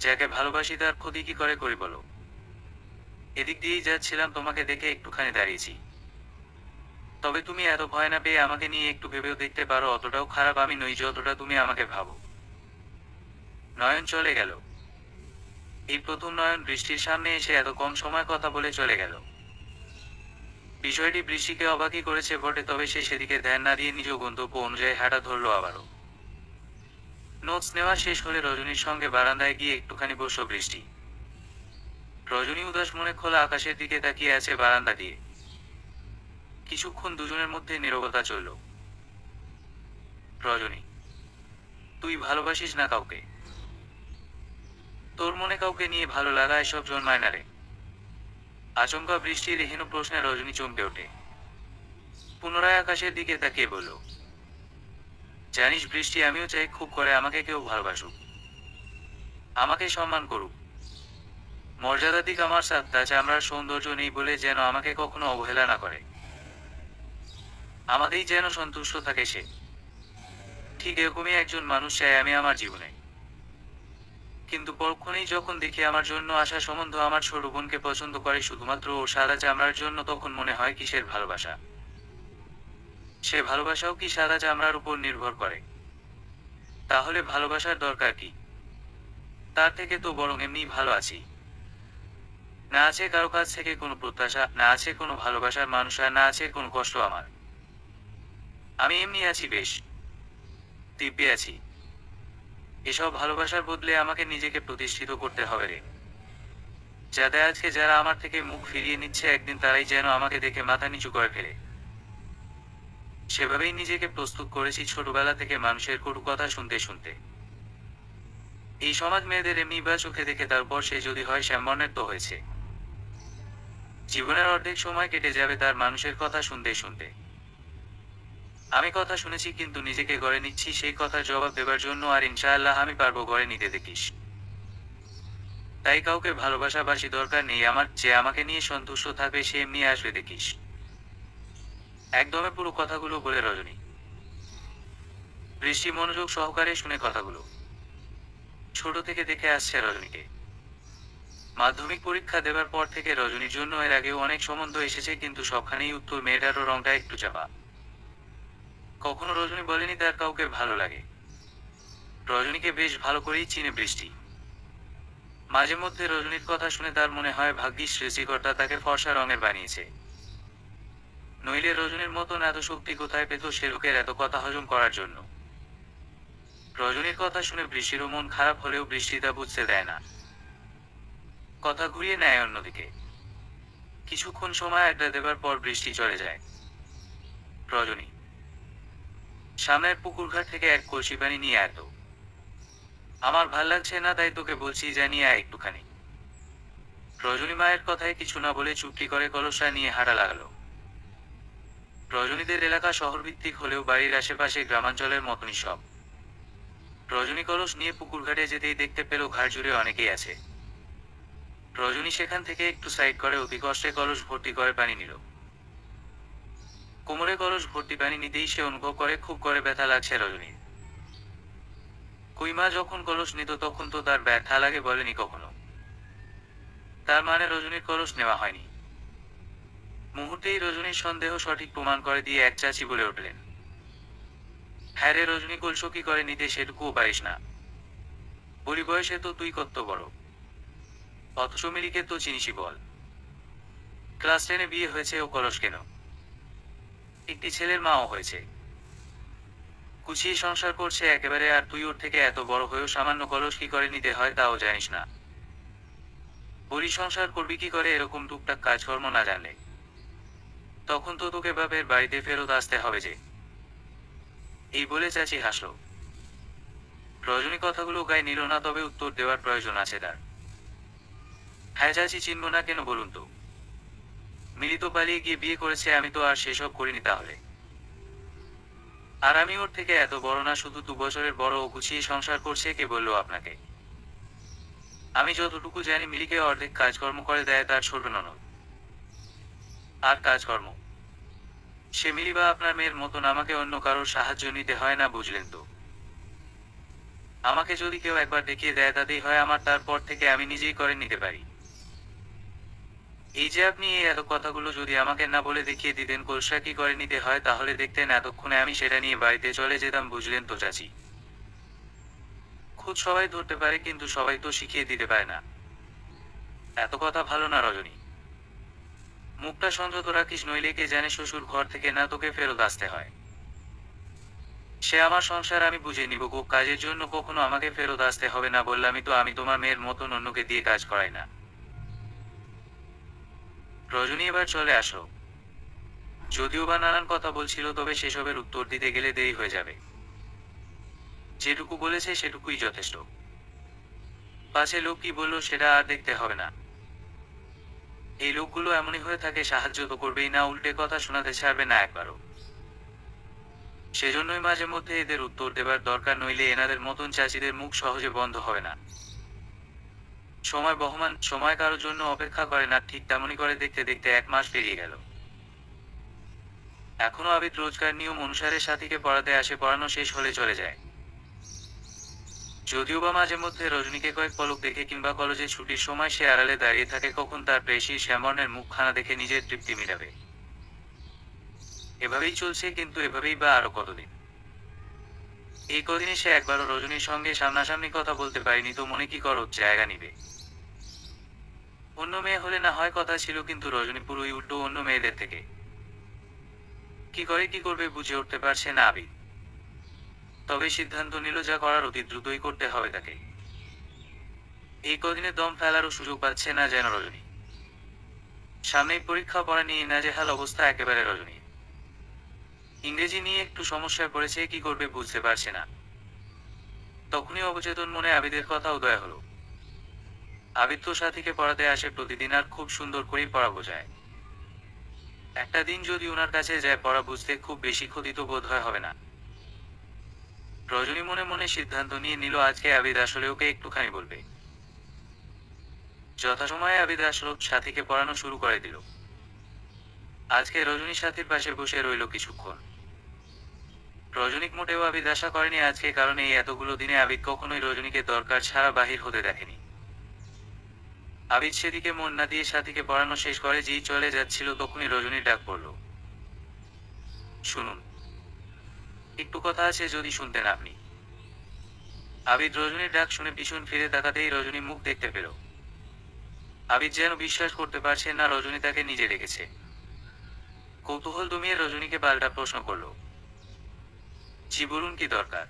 যাকে ভালোবাসি তার ক্ষতি কি করে করি বলো? এদিক দিয়েই যাচ্ছিলাম, তোমাকে দেখে একটুখানি দাঁড়িয়েছি। তবে তুমি এত ভয় না পেয়ে আমাকে নিয়ে একটু ভেবেও দেখতে পারো, অতটাও খারাপ আমি নই যতটা তুমি আমাকে ভাবো। নয়ন চলে গেল। এই প্রথম নয়ন বৃষ্টির সামনে এসে এত কম সময় কথা বলে চলে গেল। বিষয়টি বৃষ্টিকে অবাকই করেছে বটে, তবে সে সেদিকে ধ্যান না দিয়ে নিজ গন্তব্য অনুযায়ী হাঁটা ধরল আবারও। নোটস নেওয়া শেষ হলে রজনীর সঙ্গে বারান্দায় গিয়ে একটুখানি বসল বৃষ্টি। রজনী উদাস মনে খোলা আকাশের দিকে তাকিয়ে আছে বারান্দা দিয়ে। কিছুক্ষণ দুজনের মধ্যে নীরবতা চলল। রজনী, তুই ভালোবাসিস না কাউকে? তোর মনে কাউকে নিয়ে ভালো লাগা এসব জন্মায় না রে? আচমকা বৃষ্টির এহেন প্রশ্নে রজনী চমকে ওঠে। পুনরায় আকাশের দিকে তাকিয়ে বলল, জানিস বৃষ্টি, আমিও চাই খুব করে আমাকে কেউ ভালোবাসুক, আমাকে সম্মান করুক, মর্যাদা দিক, আমার সাদা চামড়ার সৌন্দর্য নেই বলে যেন আমাকে কখনো অবহেলা না করে, আমাদেরই যেন সন্তুষ্ট থাকে সে। ঠিক এরকমই একজন মানুষ চাই আমি আমার জীবনে। কিন্তু পরক্ষণেই যখন দেখি আমার জন্য আসা সম্বন্ধ আমার ছোট বোনকে পছন্দ করে শুধুমাত্র ওর সাদা চামড়ার জন্য, তখন মনে হয় কিসের ভালোবাসা? সে ভালোবাসাও কি সাদা চামড়ার উপর নির্ভর করে? তাহলে ভালোবাসার দরকার কি? তার থেকে তো বরং এমনি ভালো আছি। না আছে কারো কাছ থেকে কোনো প্রত্যাশা, না আছে কোনো ভালোবাসার মানুষ, আর না আছে কোনো কষ্ট আমার। আমি এমনি আছি, বেশ দিব্যে আছি। এসব ভালোবাসার বদলে আমাকে নিজেকে প্রতিষ্ঠিত করতে হবে রে। যাতে আজকে যারা আমার থেকে মুখ ফিরিয়ে নিচ্ছে একদিন তারাই যেন আমাকে দেখে মাথা নিচু করে ফেলে। সেভাবেই নিজেকে প্রস্তুত করেছি ছোটবেলা থেকে মানুষের কটু কথা শুনতে শুনতে। এই সমাজ মেয়েদের এমনি বা চোখে দেখে তারপর সে যদি হয় শ্যামবর্ণের তো হয়েছে। জীবনের অর্ধেক সময় কেটে যাবে তার মানুষের কথা শুনতে শুনতে। আমি কথা শুনেছি কিন্তু নিজেকে গড়ে নিচ্ছি সেই কথার জবাব দেবার জন্য, আর ইনশাআল্লাহ আমি পারবো গড়ে নিতে, দেখিস। তাই কাউকে ভালোবাসাবাসি দরকার নেই আমার, যে আমাকে নিয়ে সন্তুষ্ট থাকবে সে এমনি আসবে, দেখিস। একদমে পুরো কথাগুলো বলে রজনী। বৃষ্টি মনোযোগ সহকারে শুনে কথাগুলো। ছোট থেকে দেখে আসছে রজনীকে। মাধ্যমিক পরীক্ষা দেবার পর থেকে রজনীর জন্য এর আগেও অনেক সম্বন্ধ এসেছে, কিন্তু সবখানেই উত্তর মেয়েটারও রংটা একটু চাপা। কখনো রজনী বলেনি তার কাউকে ভালো লাগে। রজনীকে বেশ ভালো করেই চিনে বৃষ্টি। মাঝে মধ্যে রজনীর কথা শুনে তার মনে হয় ভাগ্যিস সৃষ্টিকর্তা তাকে ফর্সা রঙের বানিয়েছে, নইলে রজনীর মতন এত শক্তি কোথায় পেত সে লোকের এত কথা হজম করার জন্য। রজনীর কথা শুনে বৃষ্টিরও মন খারাপ হলেও বৃষ্টি তা বুঝতে দেয় না, কথা ঘুরিয়ে নেয় অন্যদিকে। কিছুক্ষণ সময় আড্ডা দেবার পর বৃষ্টি চলে যায়। রজনী সামনের পুকুরঘাট থেকে এক কলসি পানি নিয়ে এত, আমার ভাল লাগছে না তাই তোকে বলছি জানিয়ে একটুখানি। রজনী মায়ের কথায় কিছু না বলে চুপটি করে কলসটা নিয়ে হাঁটা লাগলো। রজনীদের এলাকা শহরভিত্তিক হলেও বাড়ির আশেপাশে গ্রামাঞ্চলের মতনই সব। রজনী কলস নিয়ে পুকুরঘাটে যেতেই দেখতে পেল ঘাট জুড়ে অনেকেই আছে। রজনী সেখান থেকে একটু সাইড করে অতি কষ্টে কলস ভর্তি করে পানি নিল। কোমরে কলস ভর্তি পানি নিতেই সে অনুভব করে খুব করে ব্যথা লাগছে রজনীর। কুইমা যখন কলস নিত তখন তো তার ব্যথা লাগে বলেনি কখনো। তার মানে রজনীর কলস নেওয়া হয়নি। মুহূর্তেই রজনীর সন্দেহ সঠিক প্রমাণ করে দিয়ে এক চাচি বলে উঠলেন, হ্যাঁ রে রজনী, কলস কি করে নিতে সেটুকুও পারিস না? বলি বয়সে তো তুই কত বড়, অথচ মিলিকে তো চিনিসই বল। ক্লাস 10-এ বিয়ে হয়েছে, ও কলস কেন? একটি ছেলের মাও হয়েছে, কুচিয়ে সংসার করছে একেবারে, আর তুই ওর থেকে এত বড় হয়েও সামান্য কলস কি করে নিতে হয় তাও জানিস না? বলি সংসার করবি কি করে এরকম টুকটাক কাজকর্ম না জানলে? তখন তো তোকে বাপের বাড়িতে ফেরত আসতে হবে যে। এই বলে চাচি হাসল। রজনী কথাগুলো গায়ে নিল না, তবে উত্তর দেওয়ার প্রয়োজন আছে তার। হ্যাঁ চাচি, চিনব না কেন বলুন তো? মিলি তো পালিয়ে গিয়ে বিয়ে করেছে, আমি তো আর সেসব করিনি তাহলে। আর আমি ওর থেকে এত বড় না, শুধু 2 বছরের বড়, ও গুছিয়ে সংসার করছে, কে বললো আপনাকে? আমি যতটুকু জানি মিলিকে অর্ধেক কাজকর্ম করে দেয় তার ছোট ননদ। আর কাজকর্ম সে মিলি বা আপনার মেয়ের মতন আমাকে অন্য কারোর সাহায্য নিতে হয় না, বুঝলেন তো? আমাকে যদি কেউ একবার দেখিয়ে দেয় তাতেই হয় আমার, তারপর থেকে আমি নিজেই করে নিতে পারি। এই যে আপনি এই এত কথাগুলো যদি আমাকে না বলে দেখিয়ে দিতেন কলসা কি করে নিতে হয়, তাহলে দেখতেন এতক্ষণে আমি সেটা নিয়ে বাড়িতে চলে যেতাম, বুঝলেন তো চাচি? খুদ সবাই ধরতে পারে কিন্তু সবাই তো শিখিয়ে দিতে পারে না। এত কথা ভালো না রজনী, মুখটা সংযত রাখিস, নইলে কে জানে শ্বশুর ঘর থেকে না তোকে ফেরত আসতে হয়। সে আমার সংসার, আমি বুঝে নিব গো, কাজের জন্য কখনো আমাকে ফেরত আসতে হবে না বললামই তো, আমি তোমার মেয়ের মতন অন্যকে দিয়ে কাজ করাই না। রজনী এবার চলে আসো। যদিও বা নানান কথা বলছিল, তবে সেসবের উত্তর দিতে গেলে দেরি হয়ে যাবে। যেটুকু বলেছে সেটুকুই যথেষ্ট। পাছে লোক কি বললো সেটা আর দেখতে হবে না। এই লোকগুলো এমনই হয়ে থাকে, সাহায্য তো করবেই না, উল্টে কথা শোনাতে ছাড়বে না একবারও। সেজন্যই মাঝে মধ্যে এদের উত্তর দেবার দরকার, নইলে এনাদের মতন চাচিদের মুখ সহজে বন্ধ হবে না। সময় বহমান, সময় কারোর জন্য অপেক্ষা করে না, ঠিক তেমনই করে দেখতে দেখতে 1 মাস পেরিয়ে গেল। এখনো আবিদ রোজকার নিয়ম অনুসারে সাথীকে পড়াতে আসে, পড়ানো শেষ হলে চলে যায়। যদিও বা মাঝে মধ্যে রজনীকে কয়েক পলক দেখে কিংবা কলেজে ছুটির সময় সে আড়ালে দাঁড়িয়ে থাকে, কখন তার প্রেয়সী শ্যামবর্ণের মুখখানা দেখে নিজের তৃপ্তি মিটাবে। এভাবেই চলছে, কিন্তু এভাবেই বা আরো কতদিন? এই কদিনে সে একবারও রজনীর সঙ্গে সামনাসামনি কথা বলতে পারেনি, তো মনে কি করো জায়গা নিবে? অন্য মেয়ে হলে না হয় কথা ছিল, কিন্তু রজনী পুরোই উল্টো অন্য মেয়েদের থেকে। কি করে কি করবে বুঝে উঠতে পারছে না আবিদ। তবে সিদ্ধান্ত নিল যা করার অতি দ্রুতই করতে হবে তাকে। এই কদিনে দম ফেলারও সুযোগ পাচ্ছে না যেন রজনী। সামনেই পরীক্ষা, পড়া নিয়ে নাজেহাল অবস্থা একেবারে রজনী। ইংরেজি নিয়ে একটু সমস্যায় পড়েছে, কি করবে বুঝতে পারছে না। তখনই অবচেতন মনে আবিদের কথা উদয় হলো। আবিদ তো সাথীকে পড়াতে আসে প্রতিদিন, আর খুব সুন্দর করেই পড়া বোঝায়। একটা দিন যদি ওনার কাছে যায়, পড়া বুঝতে খুব বেশি ক্ষতি তো বোধ হয় হবে না। রজনী মনে মনে সিদ্ধান্ত নিয়ে নিল, আজকে আবিদ আসলে ওকে একটুখানি বলবে। যথাসময়ে আবিদ আসলো, সাথীকে পড়ানো শুরু করে দিল। আজকে রজনী সাথীর পাশে বসে রইল কিছুক্ষণ। রজনীক মোটেও আবিদ আশা করেনি আজকে, কারণ এই এতগুলো দিনে আবিদ কখনোই রজনীকে দরকার ছাড়া বাহির হতে দেখেনি। আবিদ সেদিকে মন না দিয়ে সাথীকে পড়ানো শেষ করে যেই চলে যাচ্ছিল, তখনই রজনীর ডাক পড়ল। শুনুন, একটু কথা আছে, যদি শুনতেন আপনি। আবিদ রজনীর ডাক শুনে পিছন ফিরে তাকাতেই রজনী মুখ দেখতে পেল। আবিদ যেন বিশ্বাস করতে পারছেন না রজনী তাকে নিজে ডেকেছে। কৌতূহল দমিয়ে রজনীকে পাল্টা প্রশ্ন করল, জি বলুন, কি দরকার?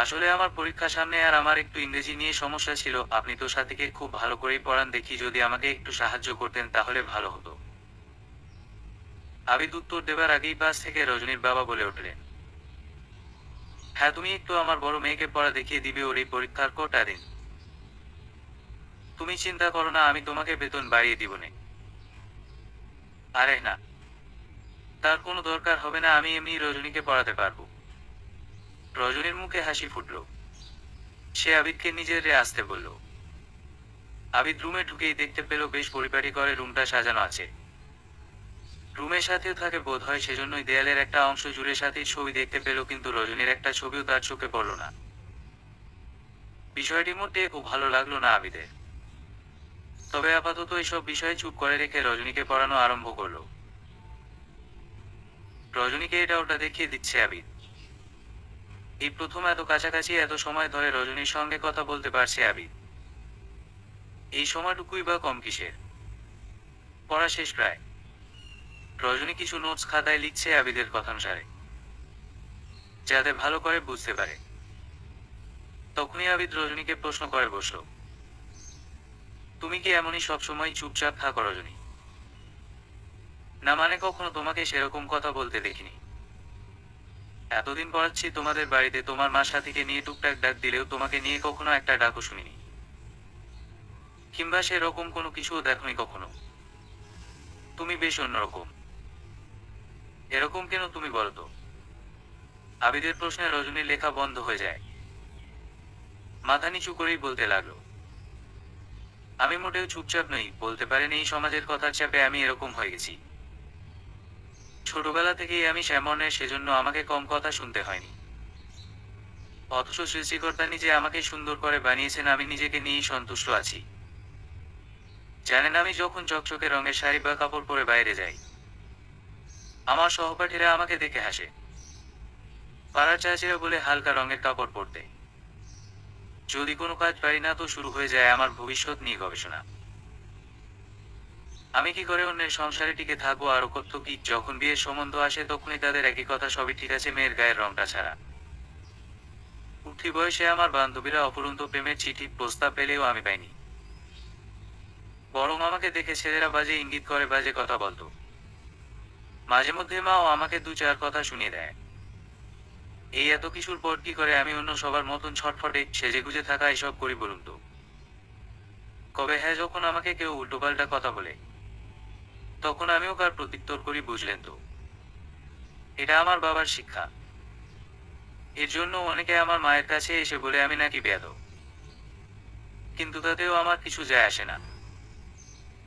আসলে আমার পরীক্ষা সামনে, আর আমার একটু ইংরেজি নিয়ে সমস্যা ছিল। আপনি তো সাথীকে খুব ভালো করেই পড়ান, দেখি যদি আমাকে একটু সাহায্য করতেন তাহলে ভালো হতো। আবিদ উত্তর দেবার আগেই পাশ থেকে রজনীর বাবা বলে উঠলেন, হ্যাঁ, তুমি একটু আমার বড় মেয়েকে পড়া দেখিয়ে দিবে ওর এই পরীক্ষার কটা দিন। তুমি চিন্তা করো না, আমি তোমাকে বেতন বাড়িয়ে দিব নে। আরে না, তার কোনো দরকার হবে না, আমি এমনি রজনীকে পড়াতে পারবো। রজনীর মুখে হাসি ফুটল। সে আবিদকে নিজের রে আসতে বলল। আবিদ রুমে ঢুকেই দেখতে পেল বেশ পরিপাটি করে রুমটা সাজানো আছে। রুমের সাথেও থাকে বোধ হয়, সেজন্যই দেয়ালের একটা অংশ জুড়ে সাথীর ছবি দেখতে পেল, কিন্তু রজনীর একটা ছবিও তার চোখে পড়ল না। বিষয়টি মোটে খুব ভালো লাগলো না আবিদের। তবে আপাতত এসব বিষয়ে চুপ করে রেখে রজনীকে পড়ানো আরম্ভ করলো। রজনীকে এটা ওটা দেখিয়ে দিচ্ছে আবিদ। এই প্রথম এত কাছাকাছি এত সময় ধরে রজনীর সঙ্গে কথা বলতে পারছে আবিদ। এই সময়টুকুই বা কম কিসের? পড়া শেষ প্রায়। রজনী কিছু নোটস খাতায় লিখছে আবিদের কথানুসারে, যাতে ভালো করে বুঝতে পারে। তখনই আবিদ রজনীকে প্রশ্ন করে বসল, তুমি কি এমনই সবসময় চুপচাপ থাকো রজনী? না মানে, কখনো তোমাকে সেরকম কথা বলতে দেখিনি। এতদিন পড়াচ্ছি তোমাদের বাড়িতে, তোমার মা সাথীকে নিয়ে টুকটাক ডাক দিলেও তোমাকে নিয়ে কখনো একটা ডাকও শুনিনি, কিংবা সেরকম কোনো কিছুও দেখনি কখনো। তুমি বেশ অন্যরকম। এরকম কেন তুমি বলো তো? আবিদের প্রশ্নে রজনীর লেখা বন্ধ হয়ে যায়। মাথা নিচু করেই বলতে লাগলো, আমি মোটেও চুপচাপ নই, বলতে পারেন এই সমাজের কথার চাপে আমি এরকম হয়ে গেছি। ছোটবেলা থেকেই আমি স্যামনের, সেজন্য আমাকে কম কথা শুনতে হয়নি। অথচ সৃষ্টিকর্তা নিজে আমাকে সুন্দর করে বানিয়েছেন, আমি নিজেকে নিয়েই সন্তুষ্ট আছি। জানেন, আমি যখন চকচকে রঙের শাড়ি বা কাপড় পরে বাইরে যাই, আমার সহপাঠীরা আমাকে দেখে হাসে। পাড়ার চাচিরা বলে হালকা রঙের কাপড় পরতে। যদি কোনো কাজ পারি না তো শুরু হয়ে যায় আমার ভবিষ্যৎ নিয়ে গবেষণা। আমি কি করে অন্যের সংসারে টিকে থাকবো, আর কত কি। যখন বিয়ের সম্বন্ধ আসে তখনই তাদের একই কথা, সবই ঠিক আছে মেয়ের গায়ের রংটা ছাড়া। উঠতি বয়সে আমার বান্ধবীরা অপরন্ত প্রেমের চিঠি প্রস্তাব পেলেও আমি পাইনি। বরং আমাকে দেখে ছেলেরা বাজে ইঙ্গিত করে, বাজে কথা বলতো। মাঝে মধ্যে মাও আমাকে দু চার কথা শুনিয়ে দেয়। এই এত কিছুর পর কি করে আমি অন্য সবার মতন ছটফটে সেজেগুজে থাকা এসব করি বলুন তো? কবে হ্যাঁ, যখন আমাকে কেউ উল্টোপাল্টা কথা বলে, তখন আমিও কার প্রত্যুত্তর করি, বুঝলেন তো? এটা আমার বাবার শিক্ষা। এর জন্য অনেকে আমার মায়ের কাছে এসে বলে আমি নাকি বেয়াদব, কিন্তু তাতেও আমার কিছু যায় আসে না।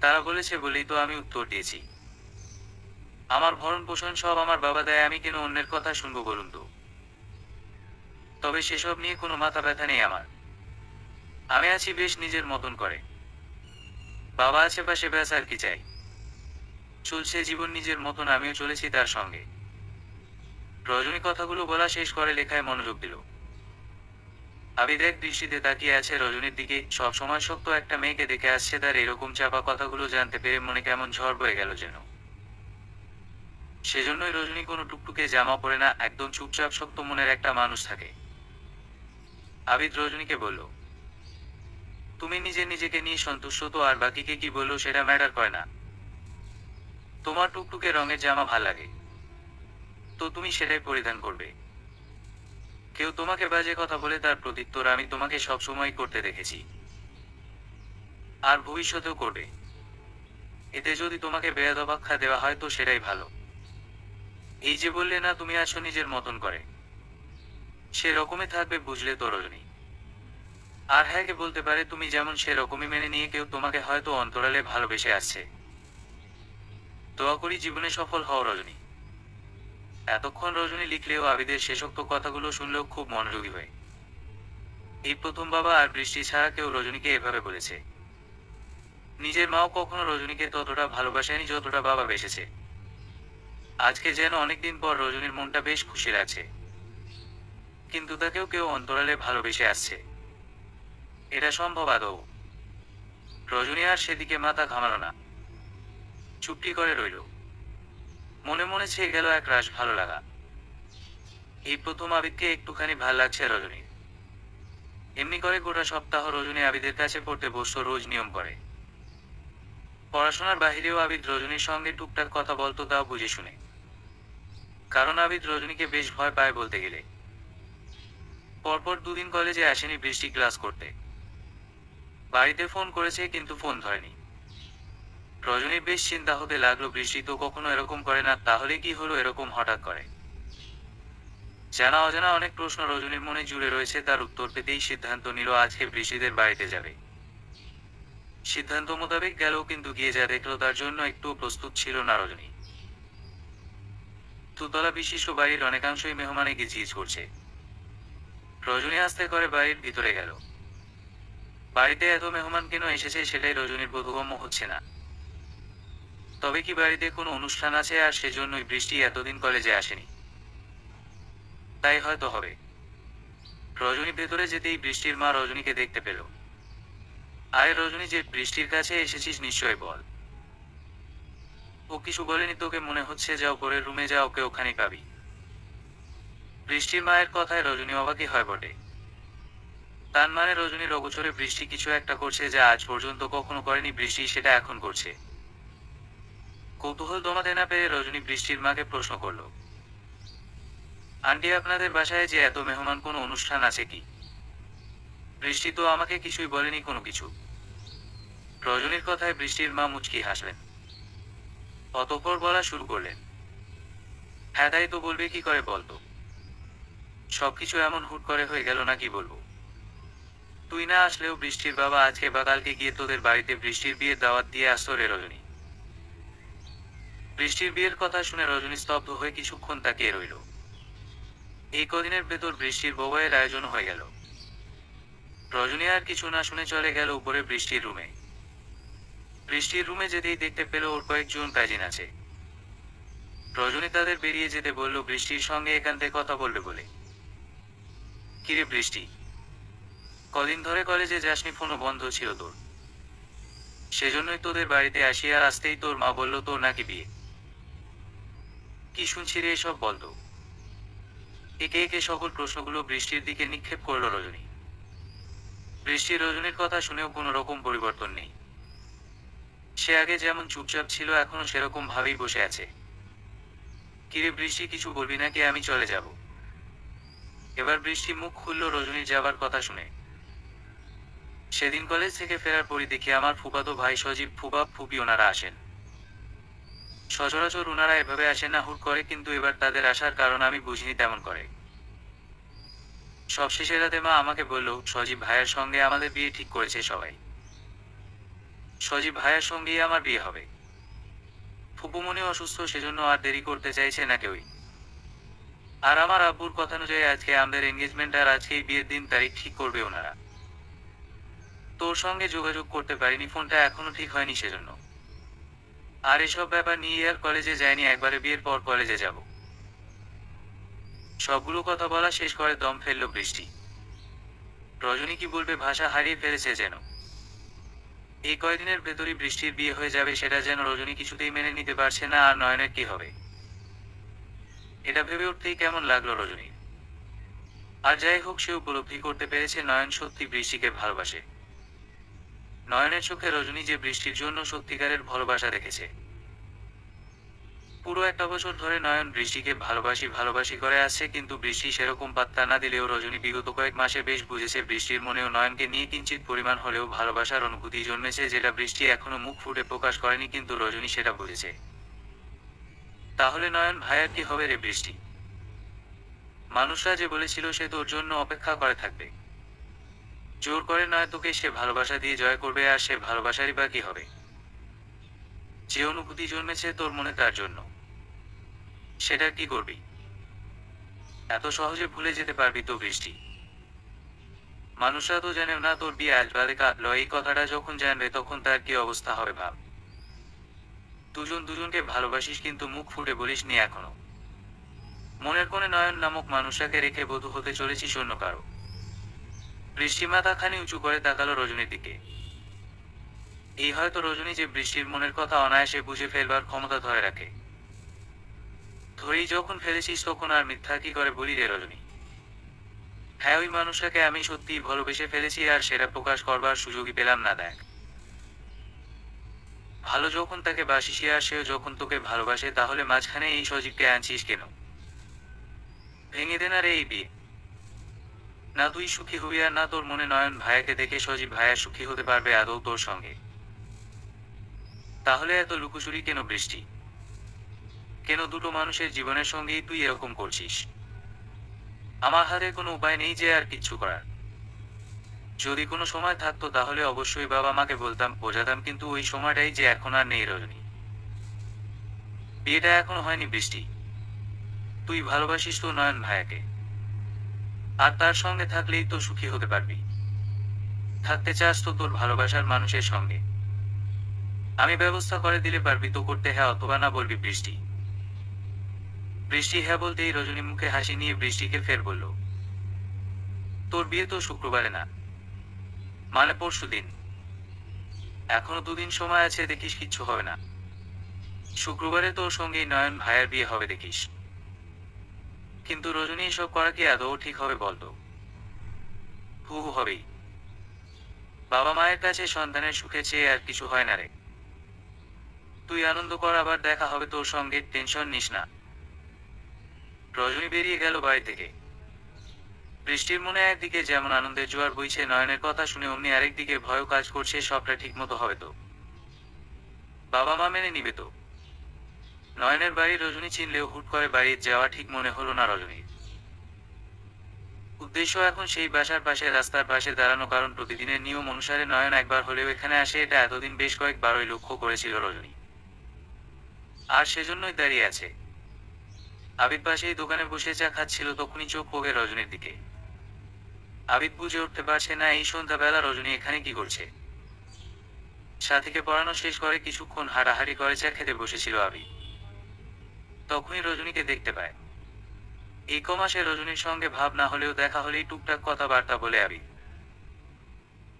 তারা বলেছে বলেই তো আমি উত্তর দিয়েছি। আমার ভরণ পোষণ সব আমার বাবা দেয়, আমি কেন অন্যের কথা শুনবো বলুন তো? তবে সেসব নিয়ে কোনো মাথা ব্যথা নেই আমার। আমি আছি বেশ নিজের মতন করে। বাবা আছে পাশে, ব্যাস আর কি চাই। চলছে জীবন নিজের মতন, আমিও চলেছি তার সঙ্গে। রজনী কথাগুলো বলা শেষ করে লেখায় মনোযোগ দিল। আবিদ এক দৃষ্টিতে তাকিয়ে আছে রজনীর দিকে। সব সময় শক্ত একটা মেয়েকে দেখে আসছে, তার এরকম চাপা কথাগুলো জানতে পেরে মনে কেমন ঝড় বয়ে গেল যেন। সেজন্যই রজনী কোনো টুকটুকে জামা পরে না, একদম চুপচাপ শক্ত মনের একটা মানুষ থাকে। আবিদ রজনীকে বলল, তুমি নিজেকে নিয়ে সন্তুষ্ট তো, আর বাকিকে কি বললো সেটা ম্যাটার করে না। তোমার টুকটুকে রঙের জামা ভাল লাগে, তো তুমি সেটাই পরিধান করবে। কেউ তোমাকে বাজে কথা বলে তার প্রত্যুত্তর আমি তোমাকে সবসময় করতে দেখেছি, আর ভবিষ্যতেও করবে। এতে যদি তোমাকে বেয়াদব আখ্যা দেওয়া হয় তো সেটাই ভালো। এই যে বললে না তুমি আছো নিজের মতন করে, সে রকমই থাকবে, বুঝলে তো রজনী? আর হ্যাঁ, কে বলতে পারে তুমি যেমন সেরকমই মেনে নিয়ে কেউ তোমাকে হয়তো অন্তরালে ভালোবেসে আসছে। দোয়া করি জীবনে সফল হও রজনী। এতক্ষণ রজনী লিখলেও আবিদের শেষোক্ত কথাগুলো শুনলেও খুব মনোযোগী হয়। এই প্রথম বাবা আর বৃষ্টি ছাড়া কেউ রজনীকে এভাবে বলেছে। নিজের মাও কখনো রজনীকে ততটা ভালোবাসেনি যতটা বাবা বেসেছে। আজকে যেন অনেকদিন পর রজনীর মনটা বেশ খুশি লাগছে, কিন্তু তাকেও কেউ অন্তরালে ভালোবেসে আসছে। এটা সম্ভব আদৌ? রজনী আর সেদিকে মাথা ঘামালো না, চুপটি করে রইল। মনে মনে ছেয়ে গেল এক রাশ ভালো লাগা। এই প্রথম আবিদকে একটুখানি ভাল লাগছে রজনীর। এমনি করে গোটা সপ্তাহ রজনী আবিদের কাছে পড়তে বসতো, রোজ নিয়ম করে। পড়াশোনার বাহিরেও আবিদ রজনীর সঙ্গে টুকটাক কথা বলতো, তাও বুঝে শুনে। কারণ আবিদ রজনীকে বেশ ভয় পায় বলতে গেলে। পরপর দুদিন কলেজে আসেনি বৃষ্টি ক্লাস করতে। বাড়িতে ফোন করেছে কিন্তু ফোন ধরেনি। রজনীর বেশ চিন্তা হতে লাগলো, বৃষ্টি তো কখনো এরকম করে না, তাহলে কি হলো এরকম হঠাৎ করে? জানা অজানা অনেক প্রশ্ন রজনীর মনে জুড়ে রয়েছে, তার উত্তর পেতেই সিদ্ধান্ত নিল আজকে বৃষ্টিদের বাড়িতে যাবে। সিদ্ধান্ত মোতাবেক গেল, কিন্তু গিয়ে যা দেখলো তার জন্য একটুও প্রস্তুত ছিল না রজনী। দুতলা বিশিষ্ট বাড়ির অনেকাংশই মেহমানে গিজগিজ করছে। রজনী আস্তে করে বাড়ির ভিতরে গেল। বাড়িতে এত মেহমান কেন এসেছে সেটাই রজনীর বোধগম্য হচ্ছে না। তবে কি বাড়িতে কোনো অনুষ্ঠান আছে আর সেজন্যই বৃষ্টি এতদিন কলেজে আসেনি? তাই হয়তো হবে। রজনী ভেতরে যেতেই বৃষ্টির মা রজনীকে দেখতে পেল। আয় রজনী, যে বৃষ্টির কাছে এসেছিস নিশ্চয় বল। ও কিছু বলেনি তোকে? মনে হচ্ছে যাও পরের রুমে যা, ওকে ওখানে পাবি। বৃষ্টির মায়ের কথায় রজনী অবাকই হয় বটে। তার মানে রজনীর অগোচরে বৃষ্টি কিছু একটা করছে যা আজ পর্যন্ত কখনো করেনি বৃষ্টি, সেটা এখন করছে। কৌতূহল দমাতে না পেরে রজনী বৃষ্টির মাকে প্রশ্ন করল, আন্টি আপনাদের বাসায় যে এত মেহমান, কোনো অনুষ্ঠান আছে কি? বৃষ্টি তো আমাকে কিছুই বলেনি কোনো কিছু। রজনীর কথায় বৃষ্টির মা মুচকি হাসলেন। অতঃপর বলা শুরু করলেন, হ্যাঁ তাই তো, বলবে কি করে বলতো? সবকিছু এমন হুট করে হয়ে গেল না, কি বলবো। তুই না আসলেও বৃষ্টির বাবা আজকে বা কালকে গিয়ে তোদের বাড়িতে বৃষ্টির বিয়ের দাওয়াত দিয়ে আসতো রে রজনী। বৃষ্টির বিয়ের কথা শুনে রজনী স্তব্ধ হয়ে কিছুক্ষণ তাকিয়ে রইল। এই কদিনের ভেতর বৃষ্টির বউয়ের আয়োজন হয়ে গেল। রজনী আর কিছু না শুনে চলে গেল উপরে বৃষ্টির রুমে। বৃষ্টির রুমে যেতেই দেখতে পেল ওর কয়েকজন কাজিন আছে। রজনী তাদের বেরিয়ে যেতে বলল বৃষ্টির সঙ্গে একান্তে কথা বলবে বলে। কিরে বৃষ্টি, কদিন ধরে কলেজে যাসনি, ফোনও বন্ধ ছিল তোর। সেজন্যই তোদের বাড়িতে আসি, আর আসতেই তোর মা বলল তোর নাকি বিয়ে। কি শুনছি রে এসব, বলতো? একে একে সকল প্রশ্নগুলো বৃষ্টির দিকে নিক্ষেপ করল রজনী। বৃষ্টির রজনীর কথা শুনেও কোনো রকম পরিবর্তন নেই। সে আগে যেমন চুপচাপ ছিল এখনো সেরকম ভাবেই বসে আছে। কিরে বৃষ্টি, কিছু বলবি নাকি আমি চলে যাব? এবার বৃষ্টি মুখ খুলল রজনীর যাবার কথা শুনে। সেদিন কলেজ থেকে ফেরার পরই দেখি আমার ফুফাতো ভাই সজীব, ফুফা ফুপি ওনারা আসেন। সচরাচর ওনারা এভাবে আসেন না, হুট করে, কিন্তু এবার তাদের আসার কারণ আমি বুঝিনি তেমন করে। সবশেষে রাতে মা আমাকে বলল সজীব ভাইয়ের সঙ্গে আমাদের বিয়ে ঠিক করেছে সবাই। সজীব ভাইয়ের সঙ্গেই আমার বিয়ে হবে। ফুপুমনি অসুস্থ, সেজন্য আর দেরি করতে চাইছে না কেউই। আর আমার আব্বুর কথানুযায়ী আজকে আমাদের এনগেজমেন্ট, আর আজকেই বিয়ের দিন তারিখ ঠিক করবে ওনারা। তোর সঙ্গে যোগাযোগ করতে পারিনি, ফোনটা এখনো ঠিক হয়নি সেজন্য। আর এসব ব্যাপার নিয়ে আর কলেজে যায়নি, একবারে বিয়ের পর কলেজে যাব। সবগুলো কথা বলা শেষ করে দম ফেলল বৃষ্টি। রজনী কি বলবে ভাষা হারিয়ে ফেলেছে যেন। এই কয়দিনের ভেতরই বৃষ্টির বিয়ে হয়ে যাবে, সেটা যেন রজনী কিছুতেই মেনে নিতে পারছে না। আর নয়নের কি হবে, এটা ভেবে উঠতেই কেমন লাগলো রজনীর। আর যাই হোক, সে উপলব্ধি করতে পেরেছে নয়ন সত্যি বৃষ্টিকে ভালোবাসে। নয়নের চোখে রজনী যে বৃষ্টির জন্য সত্যিকারের ভালোবাসা দেখেছে। পুরো একটা বছর ধরে নয়ন বৃষ্টিকে ভালোবাসি ভালোবাসি করে আসছে, কিন্তু বৃষ্টি সেরকম পাত্তা না দিলেও রজনী বিগত কয়েক মাসে বেশ বুঝেছে বৃষ্টির মনেও নয়নকে নিয়ে কিঞ্চিত পরিমাণ হলেও ভালোবাসার অনুভূতি জন্মেছে, যেটা বৃষ্টি এখনো মুখ ফুটে প্রকাশ করেনি, কিন্তু রজনী সেটা বুঝেছে। তাহলে নয়ন ভাইয়ার কি হবে রে বৃষ্টি? মানুষরা যে বলেছিল সে তোর জন্য অপেক্ষা করে থাকবে, জোর করে নয় তোকে সে ভালোবাসা দিয়ে জয় করবে, আর সে ভালোবাসারই বা কি হবে? যে অনুভূতি জন্মেছে তোর মনে তার জন্য, সেটা কি করবি? এত সহজে ভুলে যেতে পারবি তো বৃষ্টি? মানুষরা তো জানেও না তোর বিয়ে আসবাদে কাটলো, এই কথাটা যখন জানবে তখন তার কি অবস্থা হবে ভাব। দুজন দুজনকে ভালোবাসিস কিন্তু মুখ ফুটে বলিস নি এখনো। মনের কোণে নয়ন নামক মানুষটাকে রেখে বধূ হতে চলেছিস অন্য কারো। বৃষ্টি মাথাখানি উঁচু করে তাকালো রজনীর দিকে। এই হয়তো রজনী যে বৃষ্টির মনের কথা অনায়াসে বুঝে ফেলবার ক্ষমতা ধরে রাখে। ধরেই যখন ফেলেছিস তখন আর মিথ্যা কি করে বলি রে রজনী? হ্যাঁ, ওই মানুষটাকে আমি সত্যিই ভালোবেসে ফেলেছি, আর সেটা প্রকাশ করবার সুযোগই পেলাম না। দেখ, ভালো যখন তাকে বাসিস আর সেও যখন তোকে ভালোবাসে, তাহলে মাঝখানে এই সজীবকে আনছিস কেন? ভেঙে দে না রে এই বিয়ে। না তুই সুখী হবি, আর না তোর মনে নয়ন ভাইয়াকে দেখে সজীব ভাইয়া সুখী হতে পারবে আদৌ তোর সঙ্গে। তাহলে এত লুকোচুরি কেন বৃষ্টি? কেন দুটো মানুষের জীবনের সঙ্গেই তুই এরকম করছিস? আমার হাতে কোনো উপায় নেই যে আর কিচ্ছু করার। যদি কোনো সময় থাকতো তাহলে অবশ্যই বাবা মাকে বলতাম, বোঝাতাম, কিন্তু ওই সময়টাই যে এখন আর নেই রজনী। বিয়েটা এখনো হয়নি বৃষ্টি। তুই ভালোবাসিস তো নয়ন ভাইয়াকে, আর তার সঙ্গে থাকলেই তো সুখী হতে পারবি। থাকতে চাস তো তোর ভালোবাসার মানুষের সঙ্গে। আমি ব্যবস্থা করে দিলে পারবি তো করতে হ্যাঁ অথবা না বলবি বৃষ্টি? বৃষ্টি হ্যাঁ বলতেই রজনী মুখে হাসি নিয়ে বৃষ্টিকে ফের বলল, তোর বিয়ে তো শুক্রবারে না, মানে পরশুদিন। এখনো দুদিন সময় আছে, দেখিস কিচ্ছু হবে না। শুক্রবারে তোর সঙ্গেই নয়ন ভাইয়ের বিয়ে হবে দেখিস। কিন্তু রজনী, এসব করা কি আদৌ ঠিক হবে বলতো? হু হু হবেই। বাবা মায়ের কাছে সন্তানের সুখে চেয়ে আর কিছু হয় না রে। তুই আনন্দ কর, আবার দেখা হবে তোর সঙ্গে, টেনশন নিস না। রজনী বেরিয়ে গেল বাড়ি থেকে। বৃষ্টির মনে একদিকে যেমন আনন্দের জোয়ার বইছে নয়নের কথা শুনে, অমনি আরেকদিকে ভয়ও কাজ করছে সবটা ঠিকমতো হবে তো? বাবা মা মেনে নিবে তো? নয়নের বাড়ি রজনী চিনলেও হুট করে বাড়ি যাওয়া ঠিক মনে হলো না রজনীর। উদ্দেশ্য এখন সেই বাসার পাশে রাস্তার পাশে দাঁড়ানো, কারণ প্রতিদিনের নিয়ম অনুসারে নয়ন একবার হলেও এখানে আসে, এটা এতদিন বেশ কয়েকবারই লক্ষ্য করেছিল রজনী। আর সেজন্যই দাঁড়িয়ে আছে। আবিদ পাশেই দোকানে বসে চা খাচ্ছিল, তখনই চোখ পড়ে রজনীর দিকে। আবিদ বুঝে উঠতে পারছে না এই সন্ধ্যাবেলা রজনী এখানে কি করছে। সাথীকে পড়ানো শেষ করে কিছুক্ষণ হাঁটাহাঁটি করে চা খেতে বসেছিল আবিদ। তখনই রজনীকে দেখতে পায়। এই কমাসে রজনীর সঙ্গে ভাব না হলেও দেখা হলেই টুকটাক কথাবার্তা বলে আবিদ।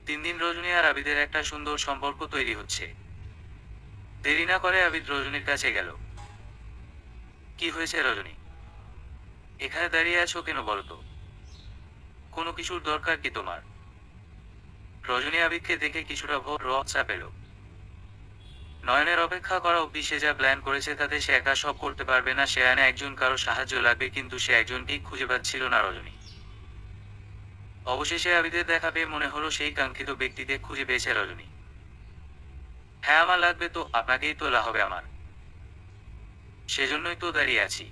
3 দিন রজনী আর আবিদের একটা সুন্দর সম্পর্ক তৈরি হচ্ছে। দেরি না করে আবিদ রজনীর কাছে গেল। কি হয়েছে রজনী? এখানে দাঁড়িয়ে আছো কেন বলতো? কোনো কিছুর দরকার কি তোমার? রজনী আবিদকে দেখে কিছুটা ভোর রচা পেল। নয়নের অপেক্ষা করা অব্দি সে যা প্ল্যান করেছে তাতে সে একা সব করতে পারবে না, সে আনে একজন কারো সাহায্য লাগবে, কিন্তু সে একজনকেই খুঁজে পাচ্ছিল না রজনী। অবশেষে আবিদের দেখা পেয়ে মনে হলো সেই কাঙ্ক্ষিত ব্যক্তিকে খুঁজে পেয়েছে রজনী। হ্যাঁ, আমার লাগবে তো, আপনাকেই তোলা হবে আমার। সেজন্যই তো দাঁড়িয়ে আছি।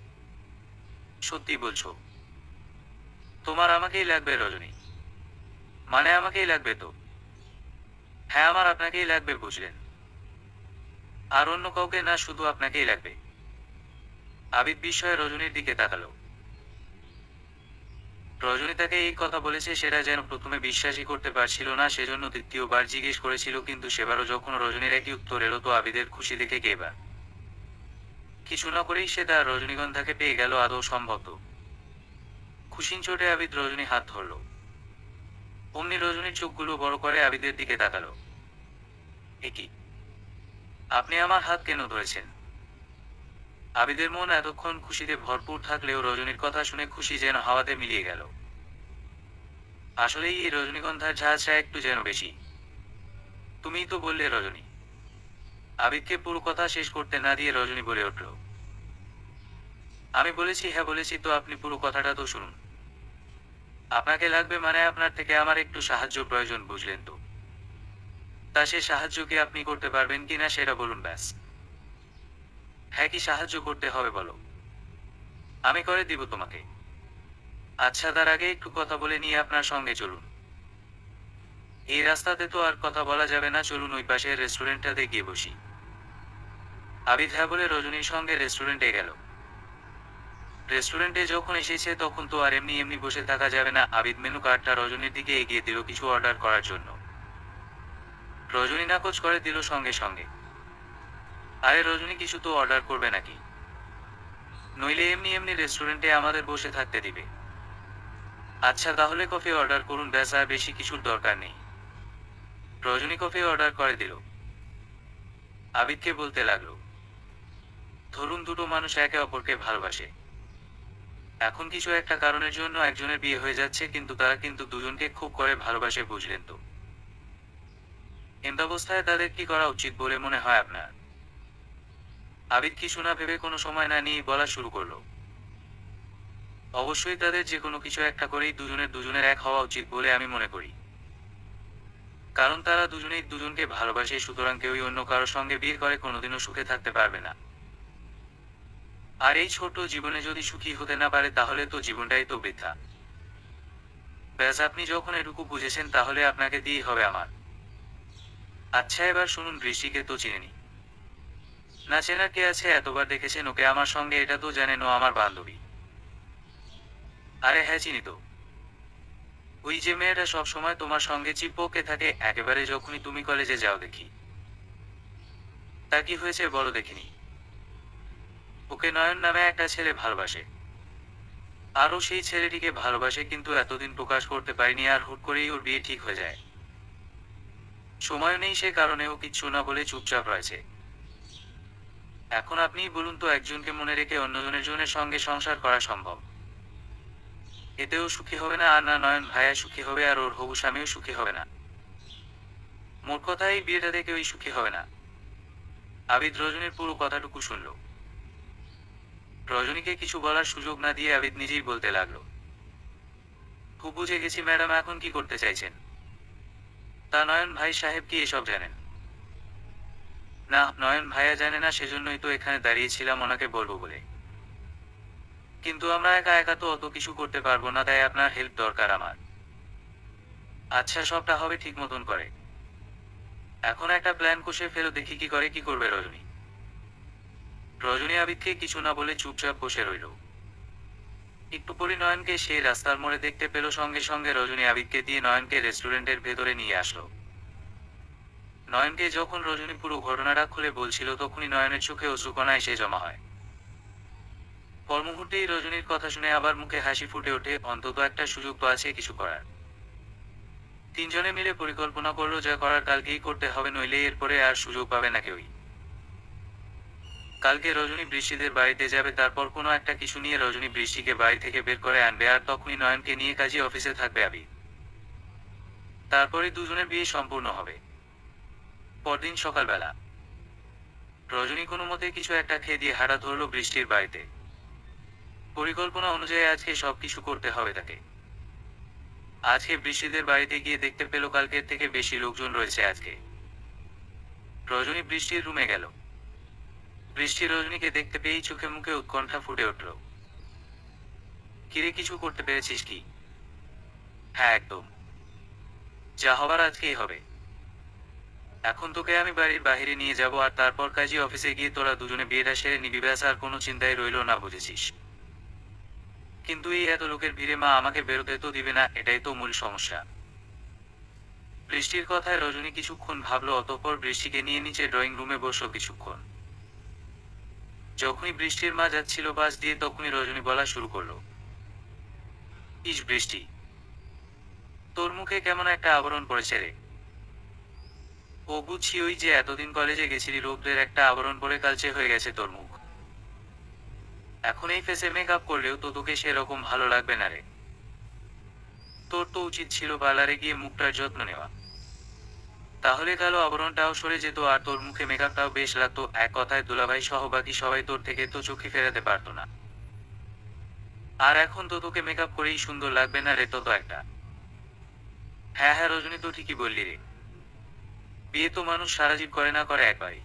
সত্যি বলছো? তোমার আমাকেই লাগবে রজনী? মানে আমাকেই লাগবে তো? হ্যাঁ, আমার আপনাকেই লাগবে, বুঝলেন? আর অন্য কাউকে না, শুধু আপনাকেই লাগবে। আবিদ বিস্ময়ে রজনীর দিকে তাকালো। রজনী তাকে এই কথা বলেছে সেটা যেন প্রথমে বিশ্বাসই করতে পারছিল না, সেজন্য দ্বিতীয়বার জিজ্ঞেস করেছিল, কিন্তু সেবারও যখন রজনীর একই উত্তর এলো তো আবিদের খুশি দেখে কে এবার কিছু না করেই সে তার রজনীগন্ধাকে পেয়ে গেল আদৌ সম্ভব তো? খুশির চোটে আবিদ রজনী হাত ধরল। অমনি রজনীর চোখগুলো বড় করে আবিদের দিকে তাকালো। এ কি? আপনি আমার হাত কেন ধরেছেন? আবিদের মন এতক্ষণ খুশিতে ভরপুর থাকলেও রজনীর কথা শুনে খুশি যেন হাওয়াতে মিলিয়ে গেল। আসলেই এই রজনীগন্ধার ঝাঁঝটা একটু যেন বেশি। তুমিই তো বললে রজনী। আবিদকে পুরো কথা শেষ করতে না দিয়ে রজনী বলে উঠল, আমি বলেছি হ্যাঁ বলেছি তো, আপনি পুরো কথাটা তো শুনুন। আপনাকে লাগবে মানে আপনার থেকে আমার একটু সাহায্য প্রয়োজন, বুঝলেন তো? তা সে সাহায্য কি আপনি করতে পারবেন কিনা সেটা বলুন ব্যাস। হ্যাঁ, কি সাহায্য করতে হবে বলো, আমি করে দিব তোমাকে। আচ্ছা, তার আগে একটু কথা বলে নিয়ে আপনার সঙ্গে চলুন। এই রাস্তাতে তো আর কথা বলা যাবে না, চলুন ওই পাশের রেস্টুরেন্টটাতে গিয়ে বসি। আবিদ হ্যাঁ বলে রজনীর সঙ্গে রেস্টুরেন্টে গেল। রেস্টুরেন্টে যখন এসেছে তখন তো আর এমনি এমনি বসে থাকা যাবে না। আবিদ মেনু কার্ডটা রজনীর দিকে এগিয়ে দিল কিছু অর্ডার করার জন্য। রজনী নাকচ করে দিল সঙ্গে সঙ্গে। আরে রজনী, কিছু তো অর্ডার করবে নাকি? নইলে এমনি এমনি রেস্টুরেন্টে আমাদের বসে থাকতে দিবে? আচ্ছা তাহলে কফি অর্ডার করুন ব্যাস, আর বেশি কিছুর দরকার নেই। রজনী কফি অর্ডার করে দিল। আবিদকে বলতে লাগলো, ধরুন দুটো মানুষ একে অপরকে ভালোবাসে। এখন কিছু একটা কারণের জন্য একজনের বিয়ে হয়ে যাচ্ছে, কিন্তু তারা কিন্তু দুজনকে খুব করে ভালোবাসে, বুঝলেন তো? এমতাবস্থায় তাদের কি করা উচিত বলে মনে হয় আপনার? আবিদ কিছু না ভেবে কোনো সময় না নিয়ে বলা শুরু করলো, অবশ্যই তাদের যে কোনো কিছু একটা করেই দুজনের এক হওয়া উচিত বলে আমি মনে করি। কারণ তারা দুজনেই দুজনকে ভালোবাসে, সুতরাং কেউই অন্য কারোর সঙ্গে বিয়ে করে কোনোদিনও সুখে থাকতে পারবে না। আর এই ছোট জীবনে যদি সুখী হতে না পারে তাহলে তো জীবনটাই তো বৃথা। ব্যাস, আপনি যখন এটুকু বুঝেছেন তাহলে আপনাকে দিয়েই হবে আমার। আচ্ছা এবার শুনুন, বৃষ্টিকে তো চিনেনি। না চেনার কে আছে, এতবার দেখেছেন ওকে আমার সঙ্গে, এটা তো জানেন ও আমার বান্ধবী। আরে হ্যাঁ চিনি তো, ওই যে মেয়েটা সব সময় তোমার সঙ্গে চিপকে থাকে, একেবারে যখনই তুমি কলেজে যাও দেখি। তা কি হয়েছে বলো দেখিনি? ওকে নয়ন নামে একটা ছেলে ভালোবাসে। আরও সেই ছেলেটিকে ভালোবাসে, কিন্তু এতদিন প্রকাশ করতে পারিনি, আর হুট করেই ওর বিয়ে ঠিক হয়ে যায়। সময় নেই সে কারণে ও কিচ্ছু না বলে চুপচাপ রয়েছে। এখন আপনিই বলুন তো, একজনকে মনে রেখে অন্যজনের জনের সঙ্গে সংসার করা সম্ভব? এতেও সুখী হবে না, আর না নয়ন ভাইয়া সুখী হবে, আর ওর হবু স্বামীও সুখী হবে না। মোট কথা এই বিয়েটা থেকে ওই সুখী হবে না। আবিদ রজনীর পুরো কথাটুকু শুনল। রজনীকে কিছু বলার সুযোগ না দিয়ে আবিদ নিজেই বলতে লাগলো, খুব বুঝে গেছি ম্যাডাম, এখন কি করতে চাইছেন? তা নয়ন ভাই সাহেব কি এসব জানেন? না, নয়ন ভাইয়া জানে না, সেজন্যই তো এখানে দাঁড়িয়েছিলাম ওনাকে বলবো বলে। কিন্তু আমরা একা একা তো অত কিছু করতে পারবো না, তাই আপনার হেল্প দরকার আমার। আচ্ছা, সবটা হবে ঠিক মতন করে। এখন একটা প্ল্যান কষে ফেলো, দেখি কি করবে রজনী। রজনী আবিদকে কিছু না বলে চুপচাপ বসে রইল। একটু পরে নয়নকে সেই রাস্তার মোড়ে দেখতে পেল, সঙ্গে সঙ্গে রজনী আবিদকে দিয়ে নয়নকে রেস্টুরেন্টের ভেতরে নিয়ে আসলো। নয়নকে যখন রজনী পুরো ঘটনাটা খুলে বলছিল তখনই নয়নের চোখে অশ্রুকণা এসে জমা হয়। পর মুহূর্তেই রজনীর কথা শুনে আবার মুখে হাসি ফুটে ওঠে, অন্তত একটা সুযোগ তো আছে কিছু করার। তিনজনে মিলে পরিকল্পনা করলো যা করার কালকেই করতে হবে, নইলে এরপরে আর সুযোগ পাবে না কেউই। কালকে রজনী বৃষ্টিদের বাড়িতে যাবে, তারপর কোনো একটা কিছু নিয়ে রজনী বৃষ্টিকে বাড়ি থেকে বের করে আনবে, আর তখনই নয়নকে নিয়ে কাজী অফিসে থাকবে আবিদ। তারপরে দুজনের বিয়ে সম্পূর্ণ হবে। পরদিন সকালবেলা রজনী কোনো মতে কিছু একটা খেয়ে দিয়ে হাঁটা ধরলো বৃষ্টির বাড়িতে। পরিকল্পনা অনুযায়ী আজকে সবকিছু করতে হবে তাকে। আজকে বৃষ্টিদের বাড়িতে গিয়ে দেখতে পেল কালকের থেকে বেশি লোকজন রয়েছে আজকে। রজনী বৃষ্টির রুমে গেল। বৃষ্টি রজনীকে দেখতে পেয়েই চোখে মুখে উৎকণ্ঠা ফুটে উঠল। কিরে, কিছু করতে পেরেছিস কি? হ্যাঁ একদম, যা হবার আজকেই হবে। এখন তোকে আমি বাড়ির বাইরে নিয়ে যাব, আর তারপর কাজী অফিসে গিয়ে তোরা দুজনে বিয়েটা সেরে নিবি, ব্যাস আর কোনো চিন্তাই রইল না, বুঝেছিস? কিন্তু এই এত লোকের ভিড়ে মা আমাকে বেরোতে তো দিবে না, এটাই তো মূল সমস্যা। বৃষ্টির কথায় রজনী কিছুক্ষণ ভাবলো, অতঃপর বৃষ্টিকে নিয়ে নিচে ড্রয়িং রুমে বসলো কিছুক্ষণ। যখনই বৃষ্টির মা যাচ্ছিল বাস দিয়ে তখনই রজনী বলা শুরু করলো, ইস বৃষ্টি, তোর মুখে কেমন একটা আবরণ পড়েছে রে। ও বুঝছি, ওই যে এতদিন কলেজে গেছিলি, রৌদ্রের একটা আবরণ পড়ে কালচে হয়ে গেছে তোর মুখ। এখন এই ফেসে মেকআপ করলেও তো তোকে সেরকম ভালো লাগবে না রে। তোর তো উচিত ছিল পার্লারে গিয়ে মুখটার যত্ন নেওয়া। তাহলে কালো আবরণটাও সরে যেত আর তোর মুখে মেকআপটাও বেশ লাগতো। এক কথায় দুলাভাই সহ বাকি সবাই তোর থেকে তো চোখই ফেরাতে পারতো না। আর এখন তো তোকে মেকআপ করেই সুন্দর লাগবে না রে, তো একটা। হ্যাঁ হ্যাঁ রজনী, তো ঠিকই বললি রে। বিয়ে তো মানুষ সারা জীব করে না, করে একবারই।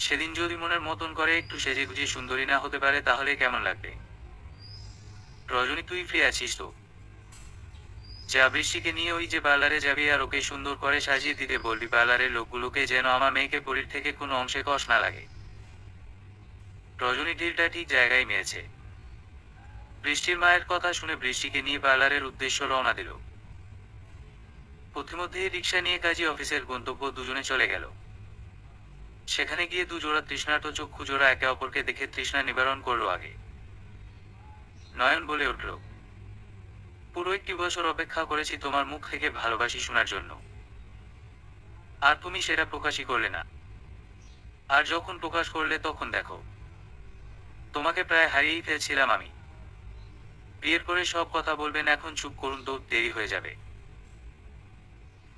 সেদিন যদি মনের মতন করে একটু সেজে গুজে সুন্দরী না হতে পারে তাহলে কেমন লাগবে? রজনী, তুই ফ্রি আছিস তো? যা বৃষ্টিকে নিয়ে ওই যে পার্লারে যাবি আর ওকে সুন্দর করে সাজিয়ে দিতে বলবি পার্লারের লোকগুলোকে, যেন আমার মেয়েকে পরীর থেকে কোনো অংশে কষ্ট না লাগে। রজনী ডিলটা ঠিক জায়গায় মেরেছে। বৃষ্টির মায়ের কথা শুনে বৃষ্টিকে নিয়ে পার্লারের উদ্দেশ্য রওনা দিল। পথিমধ্যেই রিক্সা নিয়ে কাজী অফিসের গন্তব্য দুজনে চলে গেল। সেখানে গিয়ে দুজোড়া তৃষ্ণার্ত চক্ষু জোড়া একে অপরকে দেখে তৃষ্ণা নিবারণ করলো আগে। নয়ন বলে উঠল, পুরো 1 বছর অপেক্ষা করেছি তোমার মুখ থেকে ভালোবাসি শোনার জন্য, আর তুমি সেটা প্রকাশই করলে না। আর যখন প্রকাশ করলে তখন দেখো, তোমাকে প্রায় হারিয়েই ফেলছিলাম আমি। বিয়ের পরে সব কথা বলবেন, এখন চুপ করুন তো, দেরি হয়ে যাবে।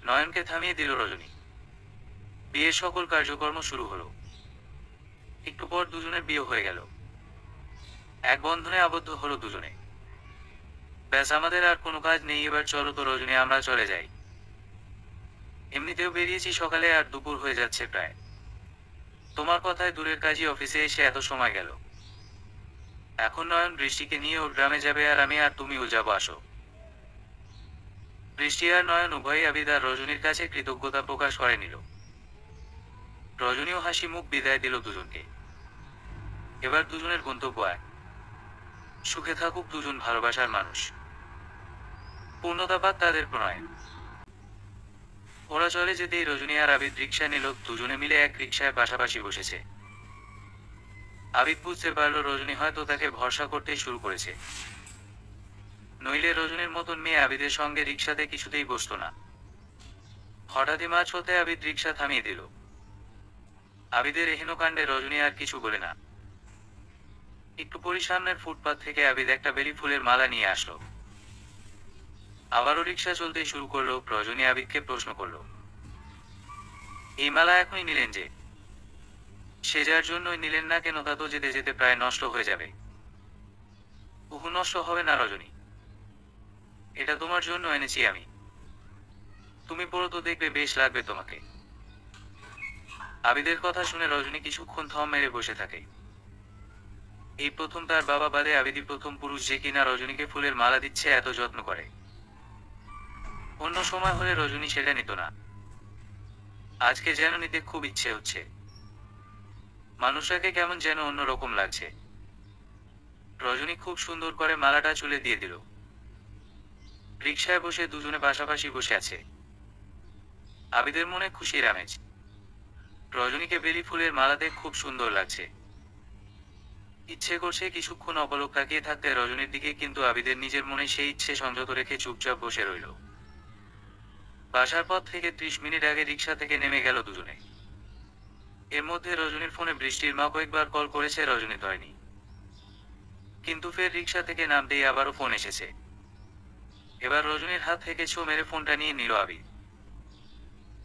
নয়নকে থামিয়ে দিল রজনী। বিয়ের সকল কার্যকর্ম শুরু হলো। একটু পর দুজনের বিয়ে হয়ে গেল। এক বন্ধনে আবদ্ধ হলো দুজনে। ব্যাস, আমাদের আর কোনো কাজ নেই, এবার চলো তো রজনী, আমরা চলে যাই। এমনিতেও বেরিয়েছি সকালে, আর দুপুর হয়ে যাচ্ছে প্রায়। তোমার কথায় দূরের কাজী অফিসে এসে এত সময় গেল। এখন নয়ন বৃষ্টিকে নিয়ে ওর গ্রামে যাবে, আর আমি আর তুমিও যাবো, আসো। বৃষ্টি আর নয়ন উভয়ই আবিদ আর রজনীর কাছে কৃতজ্ঞতা প্রকাশ করে নিল। রজনীও হাসি মুখ বিদায় দিল দুজনকে। এবার দুজনের গন্তব্য এক। সুখে থাকুক দুজন ভালোবাসার মানুষ। পূর্ণতা পাক তাদের প্রণয়। ওরা চলে যেতেই রজনী আর আবিদ রিক্সা নিল। দুজনে মিলে এক রিক্সায় পাশাপাশি বসেছে। আবিদ বুঝতে পারল রজনী হয়তো তাকে ভরসা করতে শুরু করেছে। নইলে রজনীর মতন মেয়ে আবিদের সঙ্গে রিক্সাতে কিছুতেই বসতো না। হঠাৎই মাঝ হতে আবিদ রিক্সা থামিয়ে দিল। আবিদের এহেন কাণ্ডে রজনী আর কিছু বলে না। একটু পরই সামনের ফুটপাত থেকে আবিদ একটা বেলি ফুলের মালা নিয়ে আসলো। আবারও রিক্সা চলতে শুরু করলো। রজনী আবিদকে প্রশ্ন করলো, এই মালা এখনই নিলেন যে? সে যার জন্যই নিলেন না কেন, তা তো যেতে যেতে প্রায় নষ্ট হয়ে যাবে। বহু নষ্ট হবে না রজনী, এটা তোমার জন্য এনেছি আমি। তুমি পড়ো তো, দেখবে বেশ লাগবে তোমাকে। আবিদের কথা শুনে রজনী কিছুক্ষণ থম মেরে বসে থাকে। এই প্রথম তার বাবা বাদে আবিদই প্রথম পুরুষ যে কিনা রজনীকে ফুলের মালা দিচ্ছে, এত যত্ন করে। অন্য সময় হলে রজনী সেটা নিত না। আজকে যেন নিতে খুব ইচ্ছে হচ্ছে। মানুষটাকে কেমন যেন অন্যরকম লাগছে। রজনী খুব সুন্দর করে মালাটা চুলে দিয়ে দিল। রিকশায় বসে দুজনে পাশাপাশি বসে আছে। আবিদের মনে খুশির আমেজ। রজনীকে বেলি ফুলের মালাতে খুব সুন্দর লাগছে। ইচ্ছে করছে কিছুক্ষণ অপলক তাকিয়ে থাকতে রজনীর দিকে, কিন্তু আবিদের নিজের মনে সেই ইচ্ছে সংযত রেখে চুপচাপ বসে রইল। বাসার পথ থেকে 30 মিনিট আগে রিকশা থেকে নেমে গেল দুজনে। এর মধ্যে রজনীর ফোনে বৃষ্টির মা কয়েকবার কল করেছে, রজনী ধরেনি। কিন্তু ফের রিকশা থেকে নামতেই আবারও ফোন এসেছে। এবার রজনীর হাত থেকে ছো মেরে ফোনটা নিয়ে নিল আবিদ।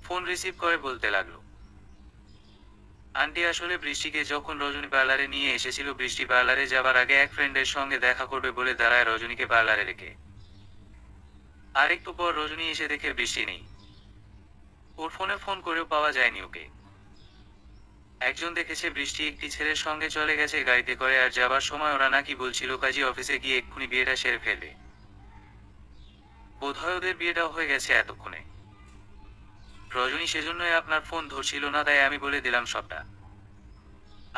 ফোন রিসিভ করে বলতে লাগলো, আন্টি, আসলে বৃষ্টিকে যখন রজনী পার্লারে নিয়ে এসেছিল, বৃষ্টি পার্লারে যাবার আগে এক ফ্রেন্ডের সঙ্গে দেখা করবে বলে দাঁড়ায় রজনীকে পার্লারে রেখে। আর একটু পর রজনী এসে দেখে বৃষ্টি নেই। ওর ফোনে ফোন করেও পাওয়া যায়নি ওকে। একজন দেখেছে বৃষ্টি একটি ছেলের সঙ্গে চলে গেছে গাড়িতে করে, আর যাবার সময় ওরা নাকি বলছিল কাজী অফিসে গিয়ে এক্ষুনি বিয়েটা সেরে ফেলবে। বোধহয় ওদের বিয়েটাও হয়ে গেছে এতক্ষণে। রজনী সেজন্যই আপনার ফোন ধরছিল না, তাই আমি বলে দিলাম সবটা।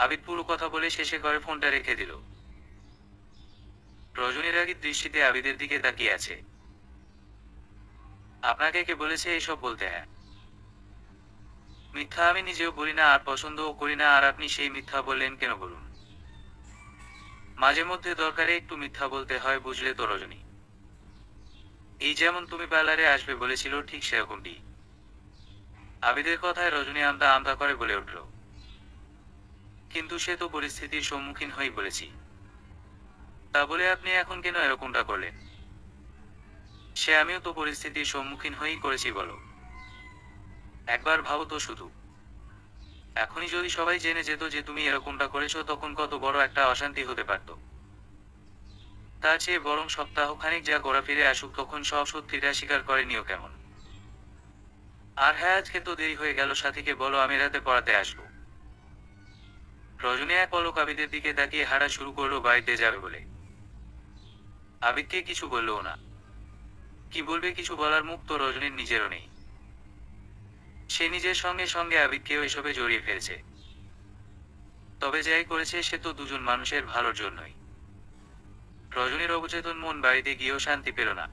আবিদ পুরো কথা বলে শেষে করে ফোনটা রেখে দিল। রজনীর রাগী দৃষ্টিতে আবিদের দিকে তাকিয়ে আছে। আপনাকে কে বলেছে এসব বলতে? হ্যাঁ, মিথ্যা আমি নিজেও বলি না, আর পছন্দও করি না, আর আপনি সেই মিথ্যা বললেন কেন বলুন? মাঝে মধ্যে দরকারে একটু মিথ্যা বলতে হয়, বুঝলে তো রজনী। এই যেমন তুমি পার্লারে আসবে বলেছিল, ঠিক সেরকমটি। আবিদের কথায় রজনী আমতা আমতা করে বলে উঠল, কিন্তু সে তো পরিস্থিতির সম্মুখীন হয়েই বলেছি। তা বলে আপনি এখন কেন এরকমটা করলেন? সে আমিও তো পরিস্থিতির সম্মুখীন হয়েই করেছি বলো। একবার ভাবো তো শুধু, এখনই যদি সবাই জেনে যেত যে তুমি এরকমটা করেছো, তখন কত বড় একটা অশান্তি হতে পারত। তার চেয়ে বরং সপ্তাহখানেক যা ঘোরাফিরে আসুক, তখন সব সত্যিটা স্বীকার করে নিও কেমন? আর হ্যাঁ, আজকে তো দেরি হয়ে গেল, সাথীকে বলো আমি রাতে পড়াতে আসবো। রজনী এক পলক আবিদের দিকে তাকিয়ে হাঁটা শুরু করলো বাড়িতে যাবে বলে। আবিদকে কিছু বললও না। কি বলবে, কিছু বলার মুখ তো রজনীর নিজেরও নেই। সে নিজের সঙ্গে সঙ্গে আবিদকেও এসবে জড়িয়ে ফেলছে। তবে যাই করেছে সে তো দুজন মানুষের ভালোর জন্যই। রজনীর অবচেতন মন বাড়িতে গিয়েও শান্তি পেল না।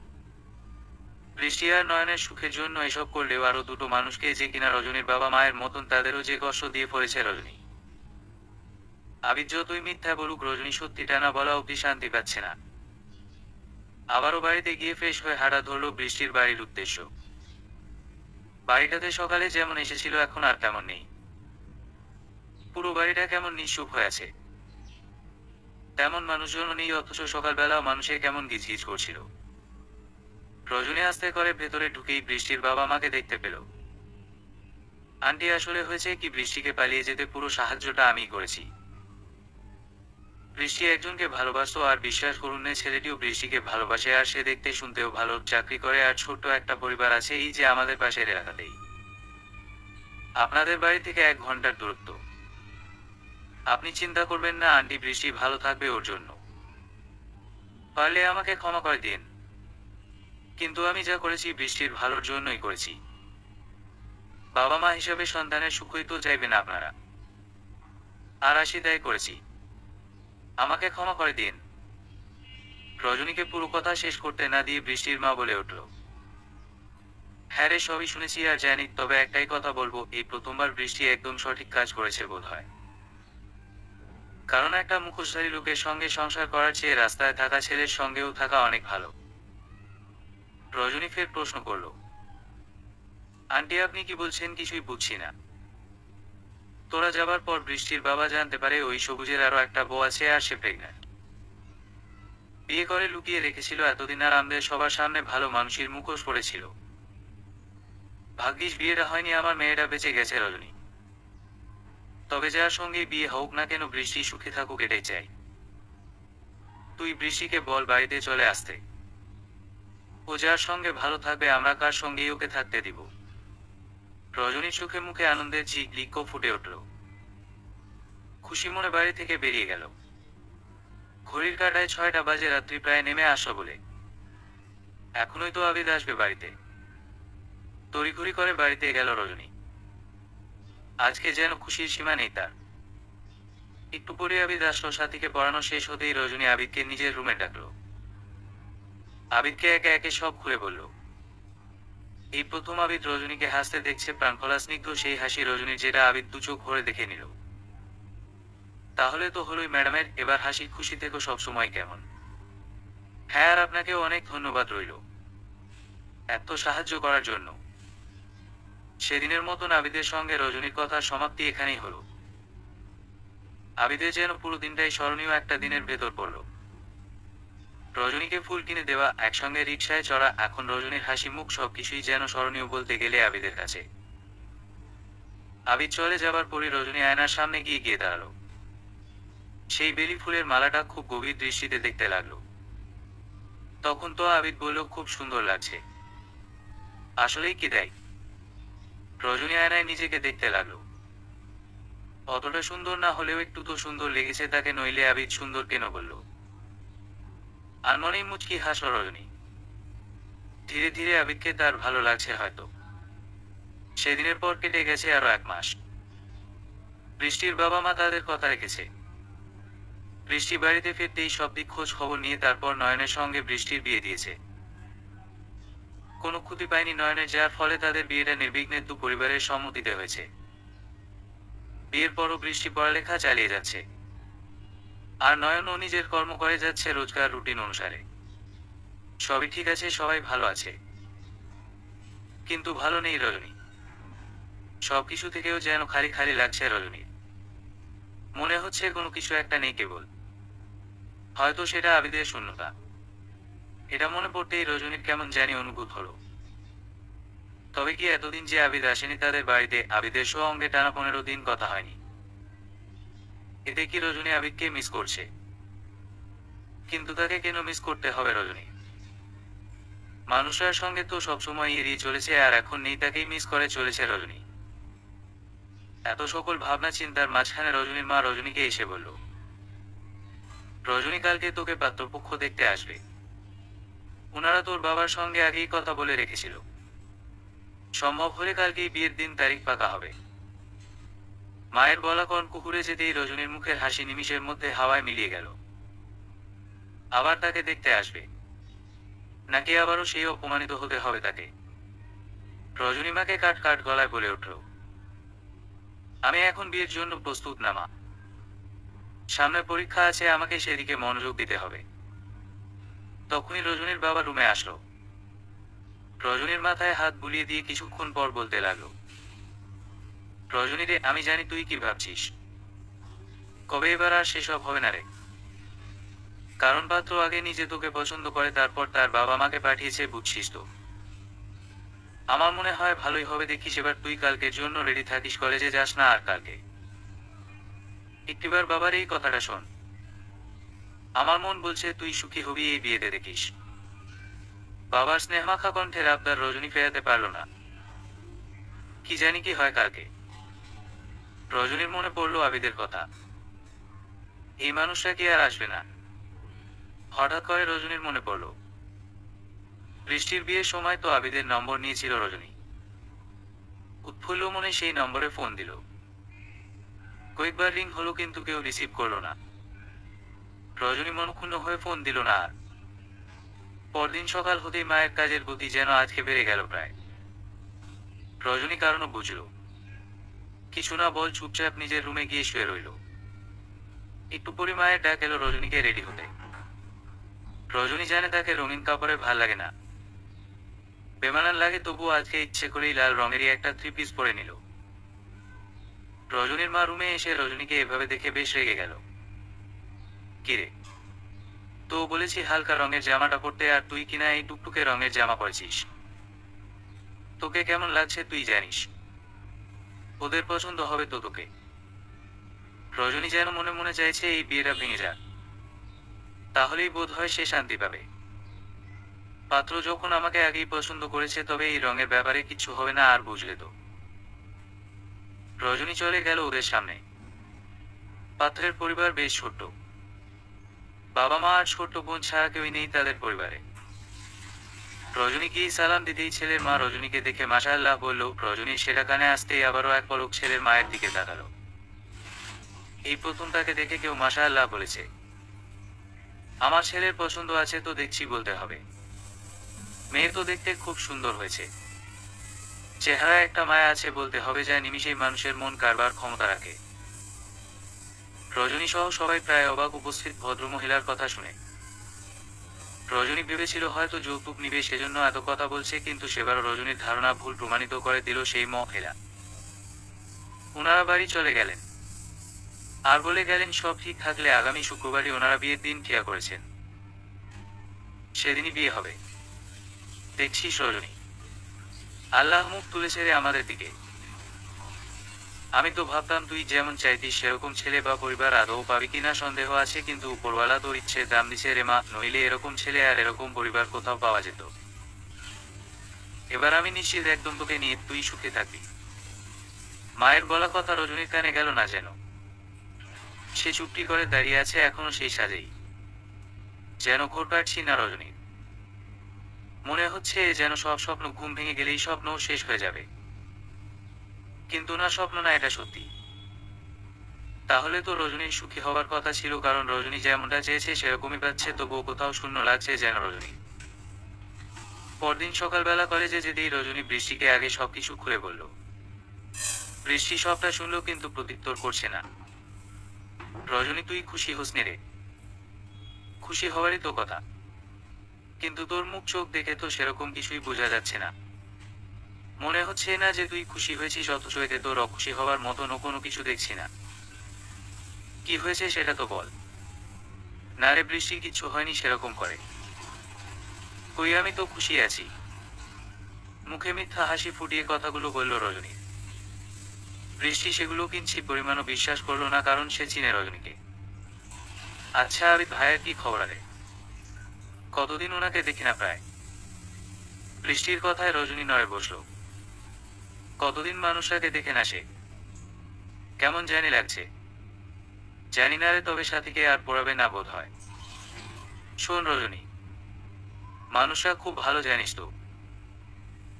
বৃষ্টি আর নয়নের সুখের জন্য এসব করলেও আরো দুটো মানুষকে, যে কিনা রজনীর বাবা মায়ের মতন, তাদেরও যে কষ্ট দিয়ে পড়েছে রজনী। আবিদ যতই মিথ্যা বলুক, রজনী সত্যিটা না বলা অব্দি শান্তি পাচ্ছে না। আবারও বাড়িতে গিয়ে ফ্রেশ হয়ে হাঁটা ধরল বৃষ্টির বাড়ির উদ্দেশ্য। বাড়িটাতে সকালে যেমন এসেছিল এখন আর তেমন নেই। পুরো বাড়িটা কেমন নিঃসুপ হয়ে আছে। তেমন মানুষজনও নেই, অথচ সকালবেলাও মানুষে কেমন গিজগিজ করছিল। রজনী আস্তে করে ভেতরে ঢুকেই বৃষ্টির বাবা মাকে দেখতে পেল। আন্টি, আসলে হয়েছে কি, বৃষ্টিকে পালিয়ে যেতে পুরো সাহায্যটা আমিই করেছি। বৃষ্টি একজনকে ভালোবাসতো, আর বিশ্বাস করুন না, ছেলেটিও বৃষ্টিকে ভালোবাসে, আর সে দেখতে শুনতেও ভালো, চাকরি করে, আর ছোট্ট একটা পরিবার আছে এই যে আমাদের পাশের এলাকাতেই। আপনাদের বাড়ি থেকে 1 ঘন্টার দূরত্ব। আপনি চিন্তা করবেন না আন্টি, বৃষ্টি ভালো থাকবে ওর জন্য। পারলে আমাকে ক্ষমা করে দিন, কিন্তু আমি যা করেছি বৃষ্টির ভালোর জন্যই করেছি। বাবা মা হিসেবে সন্তানের সুখই তো চাইবেন আপনারা, আর আশি তাই করেছি। আমাকে ক্ষমা করে দিন। রজনীকে পুরো কথা শেষ করতে না দিয়ে বৃষ্টির মা বলে উঠল, হ্যাঁ রে, সবই শুনেছি আর জানি, তবে একটাই কথা বলবো, এই প্রথমবার বৃষ্টি একদম সঠিক কাজ করেছে বোধ হয়। কারণ একটা মুখোশধারী লোকের সঙ্গে সংসার করার চেয়ে রাস্তায় থাকা ছেলের সঙ্গেও থাকা অনেক ভালো। রজনী ফের প্রশ্ন করল, আন্টি আপনি কি বলছেন, কিছুই বুঝছি না। তোরা যাবার পর বৃষ্টির বাবা জানতে পারে ওই সবুজের আরো একটা বউ আছে, আর সে প্রেগন্যান্ট। বিয়ে করে লুকিয়ে রেখেছিল এতদিন, আর আমাদের সবার সামনে ভালো মানুষের মুখোশ পড়েছিল। ভাগ্যিস বিয়েটা হয়নি, আমার মেয়েটা বেঁচে গেছে রজনী। তবে যার সঙ্গে বিয়ে হোক না কেন, বৃষ্টি সুখে থাকুক এটাই চাই। তুই বৃষ্টিকে বল বাড়িতে চলে আসতে। ও যার সঙ্গে ভালো থাকবে, আমরা কার সঙ্গেই ওকে থাকতে দিব। রজনীর চোখে মুখে আনন্দের ঝিকলিক ফুটে উঠল। খুশি মনে বাড়ি থেকে বেরিয়ে গেল। ঘড়ির কাঁটায় 6টা বাজে, রাত্রি প্রায় নেমে আসা বলে। এখনই তো আবিদ আসবে বাড়িতে। তড়িঘড়ি করে বাড়িতে গেল রজনী। আজকে যেন খুশির সীমা নেই তার। একটু পরে আবিদ আসলো, সাথীকে পড়ানো শেষ হতেই রজনী আবিদকে নিজের রুমে ডাকলো। আবিদকে একে একে সব খুলে বলল। এই প্রথম আবিদ রজনীকে হাসতে দেখছে, প্রাণখোলা স্নিগ্ধ সেই হাসি রজনীর, যেটা আবিদ দু চোখ ভরে দেখে নিল। তাহলে তো হলোই ম্যাডামের, এবার হাসি খুশি থেকো সবসময় কেমন? হ্যাঁ, আর আপনাকেও অনেক ধন্যবাদ রইল এত সাহায্য করার জন্য। সেদিনের মতন আবিদের সঙ্গে রজনীর কথার সমাপ্তি এখানেই হলো। আবিদের যেন পুরো দিনটাই স্মরণীয় একটা দিনের ভেতর পড়ল। রজনীকে ফুল কিনে দেওয়া, একসঙ্গে রিকশায় চড়া, এখন রজনীর হাসি মুখ, সবকিছুই যেন স্মরণীয় বলতে গেলে আবিদের কাছে। আবিদ চলে যাবার পরই রজনী আয়নার সামনে গিয়ে দাঁড়ালো। সেই বেলি ফুলের মালাটা খুব গভীর দৃষ্টিতে দেখতে লাগলো। তখন তো আবিদ বলল, খুব সুন্দর লাগছে। আসলেই কি তাই? রজনী আয়নায় নিজেকে দেখতে লাগলো। অতটা সুন্দর না হলেও একটু তো সুন্দর লেগেছে তাকে, নইলে আবিদ সুন্দর কেন বলল? আর মনেই মুচকি হাসল রজনী। ধীরে ধীরে আবিদকে তার ভালো লাগছে হয়তো। সেদিনের পর কেটে গেছে আরো 1 মাস। বৃষ্টির বাবা মা তাদের কথা রেখেছে। বৃষ্টি বাড়িতে ফিরতেই সব দিক খোঁজ খবর নিয়ে তারপর নয়নের সঙ্গে বৃষ্টির বিয়ে দিয়েছে। কোনো ক্ষতি পায়নি নয়নের, যার ফলে তাদের বিয়েটা নির্বিঘ্নে দু পরিবারের সম্মতিতে হয়েছে। বিয়ের পরও বৃষ্টি পড়ালেখা চালিয়ে যাচ্ছে, আর নয়নও নিজের কর্ম করে যাচ্ছে রোজকার রুটিন অনুসারে। সবই ঠিক আছে, সবাই ভালো আছে, কিন্তু ভালো নেই রজনী। সবকিছু থেকেও যেন খালি খালি লাগছে রজনীর। মনে হচ্ছে কোনো কিছু একটা নেই কেবল। হয়তো সেটা আবিদের শূন্যতা। এটা মনে পড়তেই রজনীর কেমন জানি অনুভূত হলো। তবে কি এতদিন যে আবিদ আসেনি তাদের বাড়িতে, আবিদের সঙ্গে টানা 15 দিন কথা হয়নি। এতে কি রজনী আবিদকে মিস করছে? কিন্তু তাকে কেন মিস করতে হবে রজনী? মানুষের সঙ্গে তো সবসময় এড়িয়ে চলেছে, আর এখন নেই তাকেই মিস করে চলেছে রজনী। এত সকল ভাবনা চিন্তার মাঝখানে রজনীর মা রজনীকে এসে বলল, রজনী কালকে তোকে পাত্রপক্ষ দেখতে আসবে। ওনারা তোর বাবার সঙ্গে আগেই কথা বলে রেখেছিল। সম্ভব হলে কালকেই বিয়ের দিন তারিখ পাকা হবে। মায়ের বলা কন কুকুরে যেতেই রজনীর মুখের হাসি নিমিষের মধ্যে হাওয়ায় মিলিয়ে গেল। আবার তাকে দেখতে আসবে, নাকি আবারও সেই অপমানিত হতে হবে তাকে? রজনী মাকে কাট কাট গলায় বলে উঠল, আমি এখন বিয়ের জন্য প্রস্তুত না মা। সামনে পরীক্ষা আছে, আমাকে সেদিকে মনোযোগ দিতে হবে। তখনই রজনীর বাবা রুমে আসলো। রজনীর মাথায় হাত বুলিয়ে দিয়ে কিছুক্ষণ পর বলতে লাগলো, রজনী রে, আমি জানি তুই কি ভাবছিস। কবে এবার আর সেসব হবে না রে। কারণ পাত্র আগে নিজে তোকে পছন্দ করে, তারপর তার বাবা মাকে পাঠিয়েছে, বুঝছিস তো। আমার মনে হয় ভালোই হবে। দেখিস এবার তুই কালকের জন্য রেডি থাকিস, কলেজে যাস না আর কালকে। একটিবার বাবার এই কথাটা শোন। আমার মন বলছে তুই সুখী হবি এই বিয়েতে, দেখিস। বাবার স্নেহমাখা কণ্ঠের আবদার রজনী ফেরাতে পারল না। কি জানি কি হয় কালকে। রজনীর মনে পড়ল আবিদের কথা। এই মানুষটা কি আর আসবে না? হঠাৎ করে রজনীর মনে পড়ল, বৃষ্টির বিয়ের সময় তো আবিদের নম্বর নিয়েছিল রজনী। উৎফুল্ল মনে সেই নম্বরে ফোন দিল। কয়েকবার রিং হলো কিন্তু কেউ রিসিভ করলো না। রজনী মনক্ষুণ্ণ হয়ে ফোন দিল না আর। পরদিন সকাল হতেই মায়ের কাজের গতি যেন আজকে বেড়ে গেল প্রায়। রজনী কারণও বুঝল। কিছু না বল চুপচাপ নিজের রুমে গিয়ে শুয়ে রইল। একটু পরে মায়ের ডাক এলো রজনীকে রেডি হতে। রজনী জানে তাকে রঙিন কাপড়ে ভাল লাগে না, বেমানান লাগে, তবুও আজকে ইচ্ছে করেই লাল রঙেরই একটা 3 পিস পরে নিল। রজনীর মা রুমে এসে রজনীকে এভাবে দেখে বেশ রেগে গেল। কিরে, তো বলেছি হালকা রঙের জামাটা পরতে, আর তুই কিনা এই টুকটুকে রঙের জামা পরেছিস। তোকে কেমন লাগছে তুই জানিস। ওদের পছন্দ হবে তো তোকে। রজনী যেন মনে মনে চাইছে এই বিয়েটা ভেঙে যাক, তাহলেই বোধ হয় সে শান্তি পাবে। পাত্র যখন আমাকে আগেই পছন্দ করেছে, তবে এই রঙের ব্যাপারে কিছু হবে না, আর বুঝলে তো। রজনী চলে গেল ওদের সামনে। পাত্রের পরিবার বেশ ছোট্ট। বাবা মা আর ছোট্ট বোন ছাড়া কেউই নেই তাদের পরিবারে। রজনী গিয়ে সালাম দিতেই ছেলের মা রজনীকে দেখে মাশাআল্লাহ বলল। রজনী সেটা কানে আসতেই আবারও এক পলক ছেলের মায়ের দিকে তাকালো। এই প্রথম তাকে দেখে কেউ মাশাআল্লাহ বলেছে। আমার ছেলের পছন্দ আছে তো দেখছি বলতে হবে। মেয়ে তো দেখতে খুব সুন্দর হয়েছে। চেহারা একটা মায়া আছে বলতে হবে, যা নিমিষেই মানুষের মন কারবার ক্ষমতা রাখে। রজনী সহ সবাই প্রায় অবাক উপস্থিত ভদ্রমহিলার কথা শুনে। রজনী ভেবেছিল হয়তো যৌতুক নিবে, সেজন্য এত কথা বলছে, কিন্তু সেবারও রজনীর ধারণা ভুল প্রমাণিত করে দিল সেই মহিলা। ওনারা বাড়ি চলে গেলেন, আর বলে গেলেন সব ঠিক থাকলে আগামী শুক্রবারই ওনারা বিয়ের দিন ঠিক করেছেন। সেদিনই বিয়ে হবে। দেখছিস রজনী, আল্লাহ মুখ তুলেছে রে আমাদের দিকে। আমি তো ভাবতাম তুই যেমন চাইতিস সেরকম ছেলে বা পরিবার আদৌ পাবি কিনা সন্দেহ আছে, কিন্তু উপরওয়ালা তোর ইচ্ছের দাম দিছে রে মা, নইলে এরকম ছেলে আর এরকম পরিবার কোথাও পাওয়া যেত। এবার আমি নিশ্চিত একদম তোকে নিয়ে তুই সুখে থাকবি। মায়ের বলা কথা রজনীর কানে গেল না যেন। সে চুপটি করে দাঁড়িয়ে আছে এখনো সেই সাজেই। যেন ঘোর কাটছি না রজনী। মনে হচ্ছে যেন সব স্বপ্ন ঘুম ভেঙে গেলেই স্বপ্ন শেষ হয়ে যাবে। কিন্তু না, স্বপ্ন না, এটা সত্যি। তাহলে তো রজনীর সুখী হওয়ার কথা ছিল, কারণ রজনী যেমনটা চেয়েছে সেরকমই পাচ্ছে, তবুও কোথাও শূন্য লাগছে যেন রজনী। পরদিন সকালবেলা কলেজে যেতেই রজনী বৃষ্টিকে আগে সবকিছু খুলে বলল। বৃষ্টি সবটা শুনলো কিন্তু প্রত্যুত্তর করছে না। রজনী, তুই খুশি হোসনি রে? খুশি হওয়ারই তো কথা, কিন্তু তোর মুখ চোখ দেখে তো সেরকম কিছুই বোঝা যাচ্ছে না। মনে হচ্ছে না যে তুই খুশি হয়েছিস, অথচ এতে তোর অখুশি হওয়ার মতন কোনো কিছু দেখছি না। কি হয়েছে সেটা তো বল। না রে বৃষ্টি, কিচ্ছু হয়নি সেরকম করে। কই, আমি তো খুশি আছি। মুখে মিথ্যা হাসি ফুটিয়ে কথাগুলো বলল রজনী। বৃষ্টি সেগুলো কিঞ্চিত পরিমাণও বিশ্বাস করলো না, কারণ সে চিনে রজনীকে। আচ্ছা আবিদ ভাইয়ের কি খবর আরে? কতদিন ওনাকে দেখি না প্রায়। বৃষ্টির কথায় রজনী নড়ে বসলো। কতদিন মানুষটাকে দেখে না সে? কেমন জানি লাগছে। জানি না রে, তবে সাথীকে আর পড়াবে না বোধ হয়। শোন রজনী, মানুষরা খুব ভালো জানিস তো,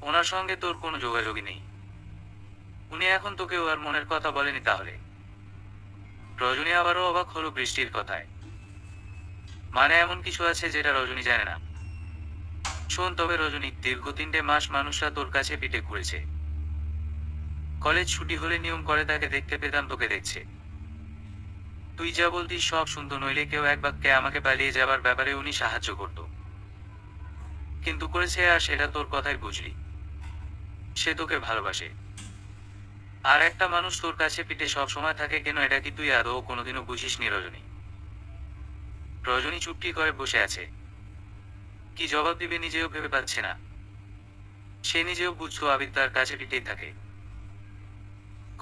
ওনার সঙ্গে তোর কোনো যোগাযোগই নেই। উনি এখন তোকে ওর মনের কথা বলেনি তাহলে? রজনী আবারও অবাক হলো বৃষ্টির কথায়। মানে এমন কিছু আছে যেটা রজনী জানে না? শোন তবে রজনী, দীর্ঘ 3টে মাস মানুষরা তোর কাছে পিঠে ঘুরেছে। কলেজ ছুটি হলে নিয়ম করে তাকে দেখতে পেতাম, তোকে দেখছে। তুই যা বলতিস সব শুনতো, নইলে কেউ এক বাক্যে আমাকে পালিয়ে যাবার ব্যাপারে উনি সাহায্য করত। কিন্তু করেছে, আর সেটা তোর কথাই বুঝলি। সে তোকে ভালোবাসে। আর একটা মানুষ তোর কাছে পিঠে সব সময় থাকে কেন, এটা কি তুই আদৌ কোনোদিনও বুঝিসনি রজনী? রজনী চুপটি করে বসে আছে। কি জবাব দিবে নিজেও ভেবে পাচ্ছে না। সে নিজেও বুঝতো আবিদ তার কাছে পিঠেই থাকে।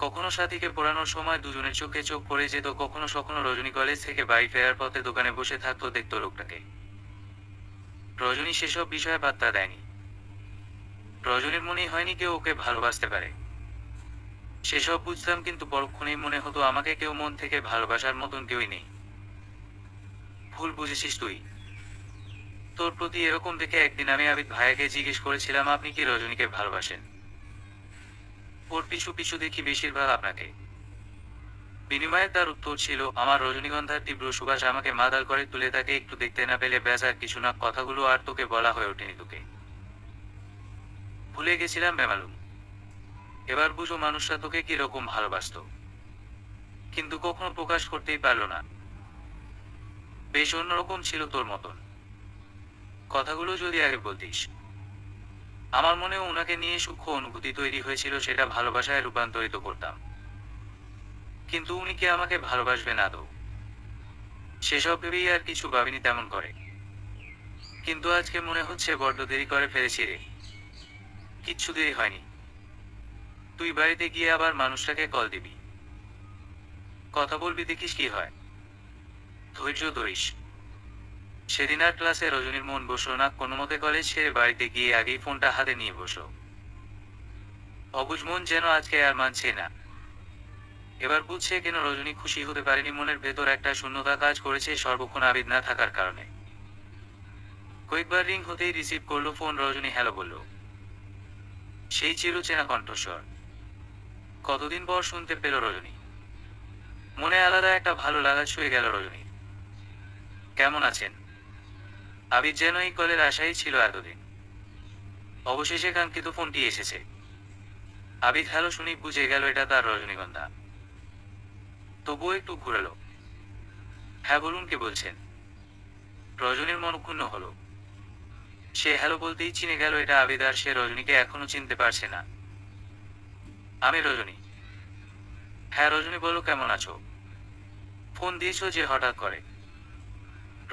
কখনো সাথীকে পড়ানোর সময় দুজনের চোখে চোখ পড়ে যেত, কখনো কখনো রজনী কলেজ থেকে বাড়ি ফেরার পথে দোকানে বসে থাকতো, দেখতো লোকটাকে। রজনী সেসব বিষয়ে পাত্তা দেয়নি। রজনীর মনেই হয়নি কেউ ওকে ভালোবাসতে পারে। সেসব বুঝতাম, কিন্তু পরক্ষণেই মনে হতো আমাকে কেউ মন থেকে ভালোবাসার মতন কেউই নেই। ভুল বুঝেছিস তুই। তোর প্রতি এরকম দেখে একদিন আমি আবিদ ভাইয়াকে জিজ্ঞেস করেছিলাম, আপনি কি রজনীকে ভালোবাসেন? ওর পিছু পিছু দেখি বেশিরভাগ আপনাকে। বিনিময়ে তার উত্তর ছিল, আমার রজনীগন্ধার তীব্র সুবাস আমাকে মাতাল করে তুলে, তাকে একটু দেখতে না পেলে ব্যাস আর কিছু না। কথাগুলো আর তোকে বলা হয়ে ওঠেনি তোকে। ভুলে গেছিলাম বেমালুম। এবার বুঝো মানুষরা তোকে কিরকম ভালোবাসতো, কিন্তু কখনো প্রকাশ করতেই পারলো না। বেশ অন্যরকম ছিল তোর মতন। কথাগুলো যদি আগে বলতিস। আমার মনেও ওনাকে নিয়ে সূক্ষ্ম অনুভূতি তৈরি হয়েছিল, সেটা ভালোবাসায় রূপান্তরিত করতাম। কিন্তু উনি কি আমাকে ভালোবাসবেন আদৌ? সেসব ভেবেই আর কিছু ভাবিনি তেমন করে। কিন্তু আজকে মনে হচ্ছে বড্ড দেরি করে ফেলেছি রে। কিচ্ছু দেরি হয়নি। তুই বাড়িতে গিয়ে আবার মানুষটাকে কল দিবি, কথা বলবি, দেখিস কি হয়। ধৈর্য ধরিস। সেদিন আর ক্লাসে রজনীর মন বসলো না, কোনো মতে কলেজ ছেড়ে বাড়িতে গিয়ে আগেই ফোনটা হাতে নিয়ে বসলো। অবুঝ মন যেন আজকে আর মানছে না। এবার বুঝছে কেন রজনী খুশি হতে পারেনি। মনের ভেতর একটা শূন্যতা কাজ করেছে সর্বক্ষণ আবিদ না থাকার কারণে। কয়েকবার রিং হতেই রিসিভ করলো ফোন। রজনী হ্যালো বলল। সেই চিরচেনা কণ্ঠস্বর। কতদিন পর শুনতে পেল রজনী। মনে আলাদা একটা ভালো লাগা ছুঁয়ে গেল রজনী। কেমন আছেন? আবিদ যেন এই কলের আশাই ছিল এতদিন। অবশেষে কাঙ্ক্ষিত ফোনটি এসেছে। আবিদ হ্যালো শুনি বুঝে গেল এটা তার রজনীগন্ধা। তবুও একটু ঘুরালো। হ্যাঁ বলুন, কে বলছেন? রজনীর মন ক্ষুণ্ণ হলো। সে হ্যালো বলতেই চিনে গেল এটা আবিদ, আর সে রজনীকে এখনো চিনতে পারছে না। আমি রজনী। হ্যাঁ রজনী বলো, কেমন আছো? ফোন দিয়েছো যে হঠাৎ করে?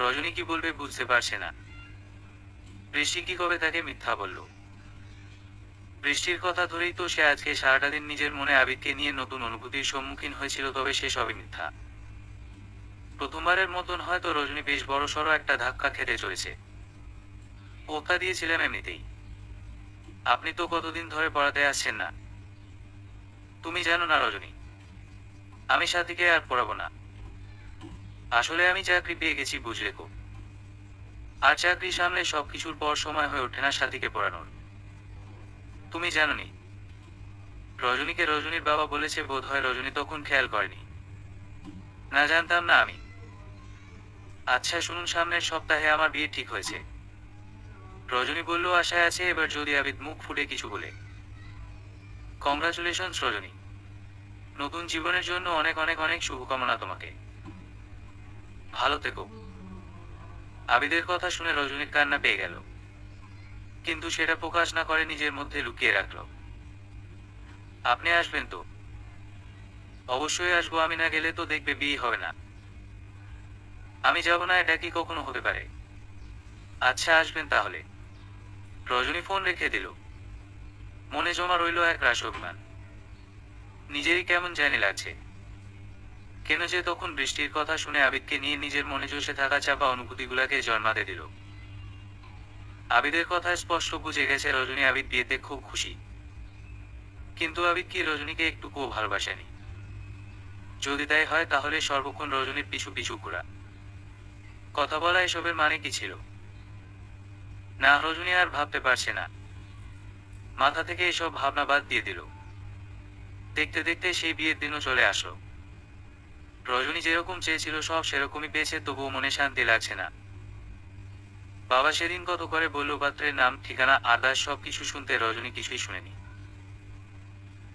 রজনী কি বলবে বুঝতে পারছে না। বৃষ্টি কি কবে তাকে মিথ্যা বলল? বৃষ্টির কথা ধরেই তো সে আজকে সারাটা দিন নিজের মনে আবিদকে নিয়ে নতুন অনুভূতির সম্মুখীন হয়েছিল, তবে সে সবই মিথ্যা। প্রথমবারের মতন হয়তো রজনী বেশ বড়সড় একটা ধাক্কা খেতে চলেছে। ওকা দিয়েছিলাম এমনিতেই। আপনি তো কতদিন ধরে পড়াতে আসছেন না। তুমি জানো না রজনী, আমি সাথীকে আর পড়াবো না। আসলে আমি চাকরি পেয়ে গেছি বুঝলে কো। আর চাকরি সামলে সবকিছুর পর সময় হয়ে ওঠে না সাথীকে পড়ানোর। তুমি জানোনি? রজনীকে রজনীর বাবা বলেছে বোধ হয়, রজনী তখন খেয়াল করেনি। না জানতাম না আমি। আচ্ছা শুনুন, সামনের সপ্তাহে আমার বিয়ে ঠিক হয়েছে। রজনী বলল, আশায় আছে এবার যদি আবিদ মুখ ফুটে কিছু বলে। কংগ্রাচুলেশনস রজনী, নতুন জীবনের জন্য অনেক অনেক অনেক শুভকামনা তোমাকে। ভালো থেকো। আবিদের কথা শুনে রজনীর কান্না পেয়ে গেল, কিন্তু সেটা প্রকাশ না করে নিজের মধ্যে লুকিয়ে রাখল। আপনি আসবেন তো? অবশ্যই আসবো, আমি না গেলে তো দেখবে বিয়ে হবে না। আমি যাব না এটা কি কখনো হতে পারে? আচ্ছা আসবেন তাহলে। রজনী ফোন রেখে দিল। মনে জমা রইল এক রাশ অভিমান। নিজেরই কেমন জানি লাগছে। কেন যে তখন বৃষ্টির কথা শুনে আবিদকে নিয়ে নিজের মনে চষে থাকা চাপা অনুভূতিগুলাকে জন্মাতে দিল। আবিদের কথায় স্পষ্ট বুঝে গেছে রজনী আবিদ বিয়েতে খুব খুশি। কিন্তু আবিদ কি রজনীকে একটুকুও ভালোবাসেনি? যদি তাই হয় তাহলে সর্বক্ষণ রজনীর পিছু পিছু ঘোরা, কথা বলা, এসবের মানে কি ছিল? না, রজনী আর ভাবতে পারছে না। মাথা থেকে এসব ভাবনা বাদ দিয়ে দিল। দেখতে দেখতে সেই বিয়ের দিনও চলে আসলো। রজনী যেরকম চেয়েছিল সব সেরকমই পেয়েছে, তবুও মনে শান্তি লাগছে না। বাবা সেদিন কত করে বলল, পাত্রের নাম, ঠিকানা, আদার সবকিছু শুনতে রজনী কিছুই শুনেনি।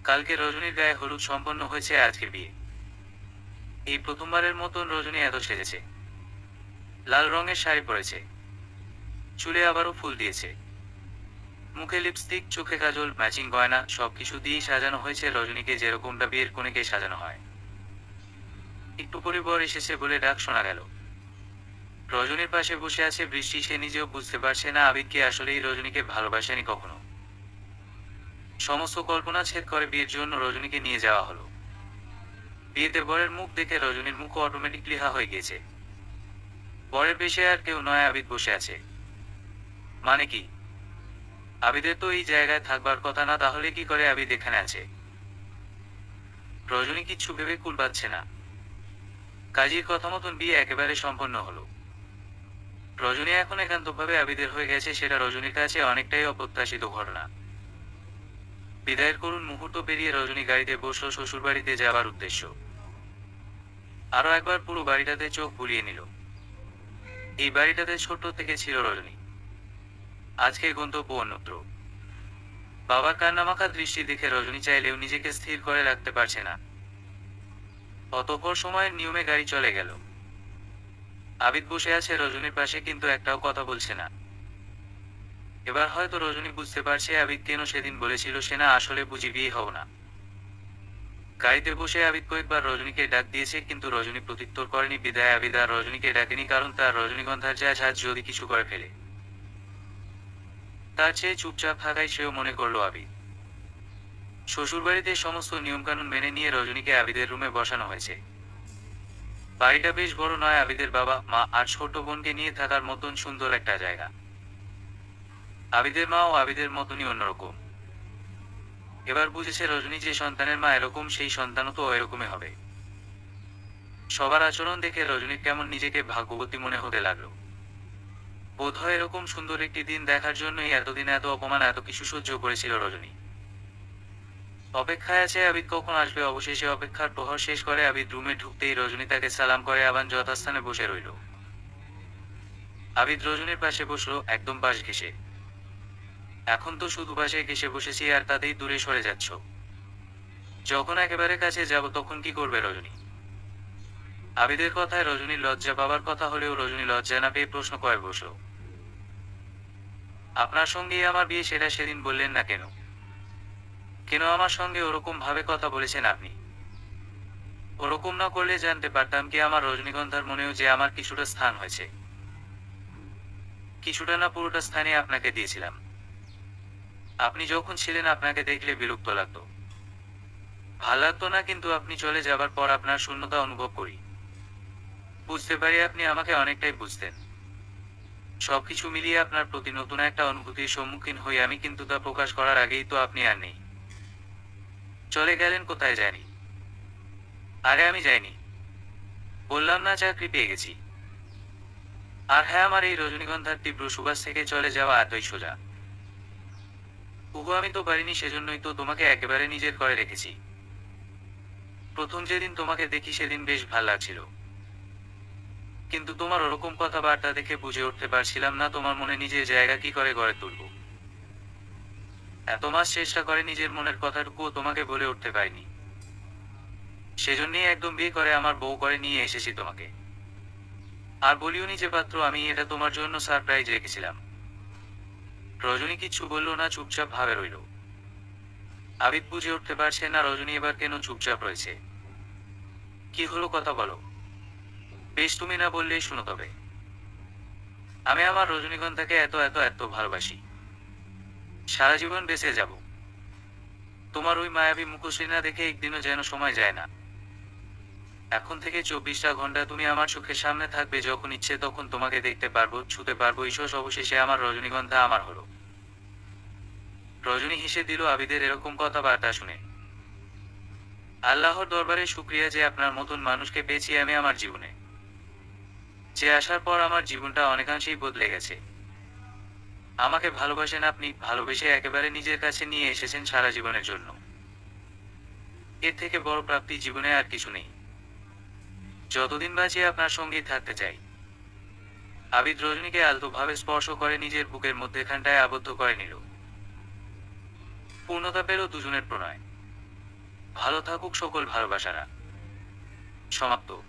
কালকে রজনীর গায়ে হলুদ সম্পন্ন হয়েছে, আজকে বিয়ে। এই প্রথমবারের মতন রজনী এত সেজেছে। লাল রঙের শাড়ি পরেছে, চুলে আবারও ফুল দিয়েছে, মুখে লিপস্টিক, চোখে কাজল, ম্যাচিং গয়না, সবকিছু দিয়েই সাজানো হয়েছে রজনীকে, যেরকমটা বিয়ের কনেকে সাজানো হয়। একটু পরে বর এসেছে বলে ডাক শোনা গেল। রজনীর পাশে বসে আছে বৃষ্টি। সে নিজেও বুঝতে পারছে না আবিদ কি আসলেই রজনীকে ভালোবাসেনি কখনো। সমস্ত কল্পনা ছেদ করে বিয়ের জন্য রজনীকে নিয়ে যাওয়া হলো। বিয়েতে বরের মুখ দেখে রজনীর মুখ অটোমেটিকলি হা হয়ে গেছে। বরের বেশে আর কেউ নয়, আবিদ বসে আছে। মানে কি? আবিদের তো এই জায়গায় থাকবার কথা না, তাহলে কি করে আবিদ এখানে আছে? রজনী কিচ্ছু ভেবে কুল পাচ্ছে না। কাজীর কথা মতন বিয়ে একেবারে সম্পন্ন হলো। রজনী এখন একান্তভাবে আবিদের হয়ে গেছে, সেটা রজনীর কাছে অনেকটাই অপ্রত্যাশিত ঘটনা। বিদায়ের করুণ মুহূর্ত পেরিয়ে রজনী গাড়িতে বসলো শ্বশুরবাড়িতে যাবার উদ্দেশ্য। আরো একবার পুরো বাড়িটাতে চোখ বুলিয়ে নিল। এই বাড়িটাতে ছোট্ট থেকে ছিল রজনী, আজকে গন্তব্য অন্যত্র। বাবার কান্নামাখা দৃষ্টি দেখে রজনী চাইলেও নিজেকে স্থির করে রাখতে পারছে না। অতঃপর সময়ের নিয়মে গাড়ি চলে গেল। আবিদ বসে আছে রজনীর পাশে, কিন্তু একটাও কথা বলছে না। এবার হয়তো রজনী বুঝতে পারছে আবিদ কেন সেদিন বলেছিল সে না আসলে বুঝি বিয়ে হও না। গাড়িতে বসে আবিদ কয়েকবার রজনীকে ডাক দিয়েছে, কিন্তু রজনী প্রত্যুত্তর করেনি। বিদায় আবিদ আর রজনীকে ডাকেনি, কারণ তার রজনীগন্ধার যা যদি কিছু করে ফেলে, তার চেয়ে চুপচাপ থাকাই সেও মনে করলো আবিদ। শ্বশুরবাড়িতে সমস্ত নিয়মকানুন মেনে নিয়ে রজনীকে আবিদের রুমে বসানো হয়েছে। বাড়িটা বেশ বড় নয়, আবিদের বাবা, মা আর ছোট বোনকে নিয়ে থাকার মতন সুন্দর একটা জায়গা। আবিদের মাও আবিদের মতনই অন্যরকম। এবার বুঝেছে রজনী যে সন্তানের মা এরকম, সেই সন্তানও তো এরকমই হবে। সবার আচরণ দেখে রজনীর কেমন নিজেকে ভাগ্যবতী মনে হতে লাগলো। বোধহয় এরকম সুন্দর একটি দিন দেখার জন্যই এতদিন এত অপমান, এত কিছু সহ্য করেছিল রজনী। অপেক্ষায় আছে আবিদ কখন আসবে। অবশেষে অপেক্ষার প্রহর শেষ করে আবিদ রুমে ঢুকতেই রজনী তাকে সালাম করে আবার যথাস্থানে বসে রইল। আবিদ রজনীর পাশে বসলো, একদম পাশ ঘেঁষে। এখন তো শুধু পাশে ঘেঁষে বসেছি আর তাতেই দূরে সরে যাচ্ছ। যখন একেবারে কাছে যাব তখন কি করবে রজনী? আবিদের কথায় রজনীর লজ্জা পাবার কথা হলেও রজনী লজ্জা না পেয়ে প্রশ্ন করে বসল, আপনার সঙ্গেই আমার বিয়ে, সেটা সেদিন বললেন না কেন? কেন আমার সঙ্গে ওরকম ভাবে কথা বলেছেন আপনি? ওরকম না করলে জানতে পারতাম কি আমার রজনীগন্ধার মনেও যে আমার কিছুটা স্থান হয়েছে। কিছুটা না, পুরোটা স্থানে আপনাকে দিয়েছিলাম। আপনি যখন ছিলেন আপনাকে দেখলে বিরক্ত লাগতো, ভাল লাগতো না, কিন্তু আপনি চলে যাবার পর আপনার শূন্যতা অনুভব করি। বুঝতে পারি আপনি আমাকে অনেকটাই বুঝতেন। সবকিছু মিলিয়ে আপনার প্রতি নতুন একটা অনুভূতির সম্মুখীন হই আমি, কিন্তু তা প্রকাশ করার আগেই তো আপনি আর নেই। চলে গেলেন কোথায় জানি? আরে আমি যাইনি, বললাম না চাকরি পেয়ে গেছি। আর হ্যাঁ, আমার এই রজনীগন্ধার তীব্র সুবাস থেকে চলে যাওয়া এতই সোজা। ওগো, আমি তো পারিনি, সেজন্যই তো তোমাকে একেবারে নিজের করে রেখেছি। প্রথম যেদিন তোমাকে দেখি সেদিন বেশ ভাল লাগছিল, কিন্তু তোমার ওরকম কথাবার্তা দেখে বুঝে উঠতে পারছিলাম না তোমার মনে নিজের জায়গা কি করে গড়ে তুলব। এত মাস চেষ্টা করে নিজের মনের কথাটুকুও তোমাকে বলে উঠতে পারিনি। সেজন্যই একদম বিয়ে করে আমার বউ করে নিয়ে এসেছি তোমাকে। আর বলিও নি যে পাত্র, আমি এটা তোমার জন্য সারপ্রাইজ রেখেছিলাম। রজনী কিচ্ছু বলল না, চুপচাপ ভাবে রইল। আবিদ বুঝে উঠতে পারছে না রজনী এবার কেন চুপচাপ রয়েছে। কি হলো, কথা বলো। বেশ, তুমি না বললেই শুনো তবে। আমি আমার রজনীগন্ধাকে এত এত এত ভালোবাসি, সারা জীবন বেঁচে যাব। তোমার ওই মায়াবী মুখশ্রী না দেখে একদিনও যেন সময় যায় না। এখন থেকে 24টা ঘন্টা তুমি আমার চোখের সামনে থাকবে, যখন ইচ্ছে তখন তোমাকে দেখতে পারবো, ছুতে পারবো। ঈশ্বর, অবশেষে আমার রজনীগন্ধা আমার হলো। রজনী হেসে দিল আবিদের এরকম কথাবার্তা শুনে। আল্লাহর দরবারে শুকরিয়া যে আপনার মতন মানুষকে পেয়েছি আমি আমার জীবনে। যে আসার পর আমার জীবনটা অনেকাংশেই বদলে গেছে। আমাকে ভালোবাসেন আপনি, ভালোবেসে একেবারে নিজের কাছে নিয়ে এসেছেন সারা জীবনের জন্য। এর থেকে বড় প্রাপ্তি জীবনে আর কিছু নেই। যতদিন বাঁচি আপনার সঙ্গেই থাকতে চাই। আবিদ রজনীকে আলতোভাবে স্পর্শ করে নিজের বুকের মধ্যেখানটায় আবদ্ধ করে নিল। পূর্ণতা পেল দুজনের প্রণয়। ভালো থাকুক সকল ভালোবাসারা। সমাপ্ত।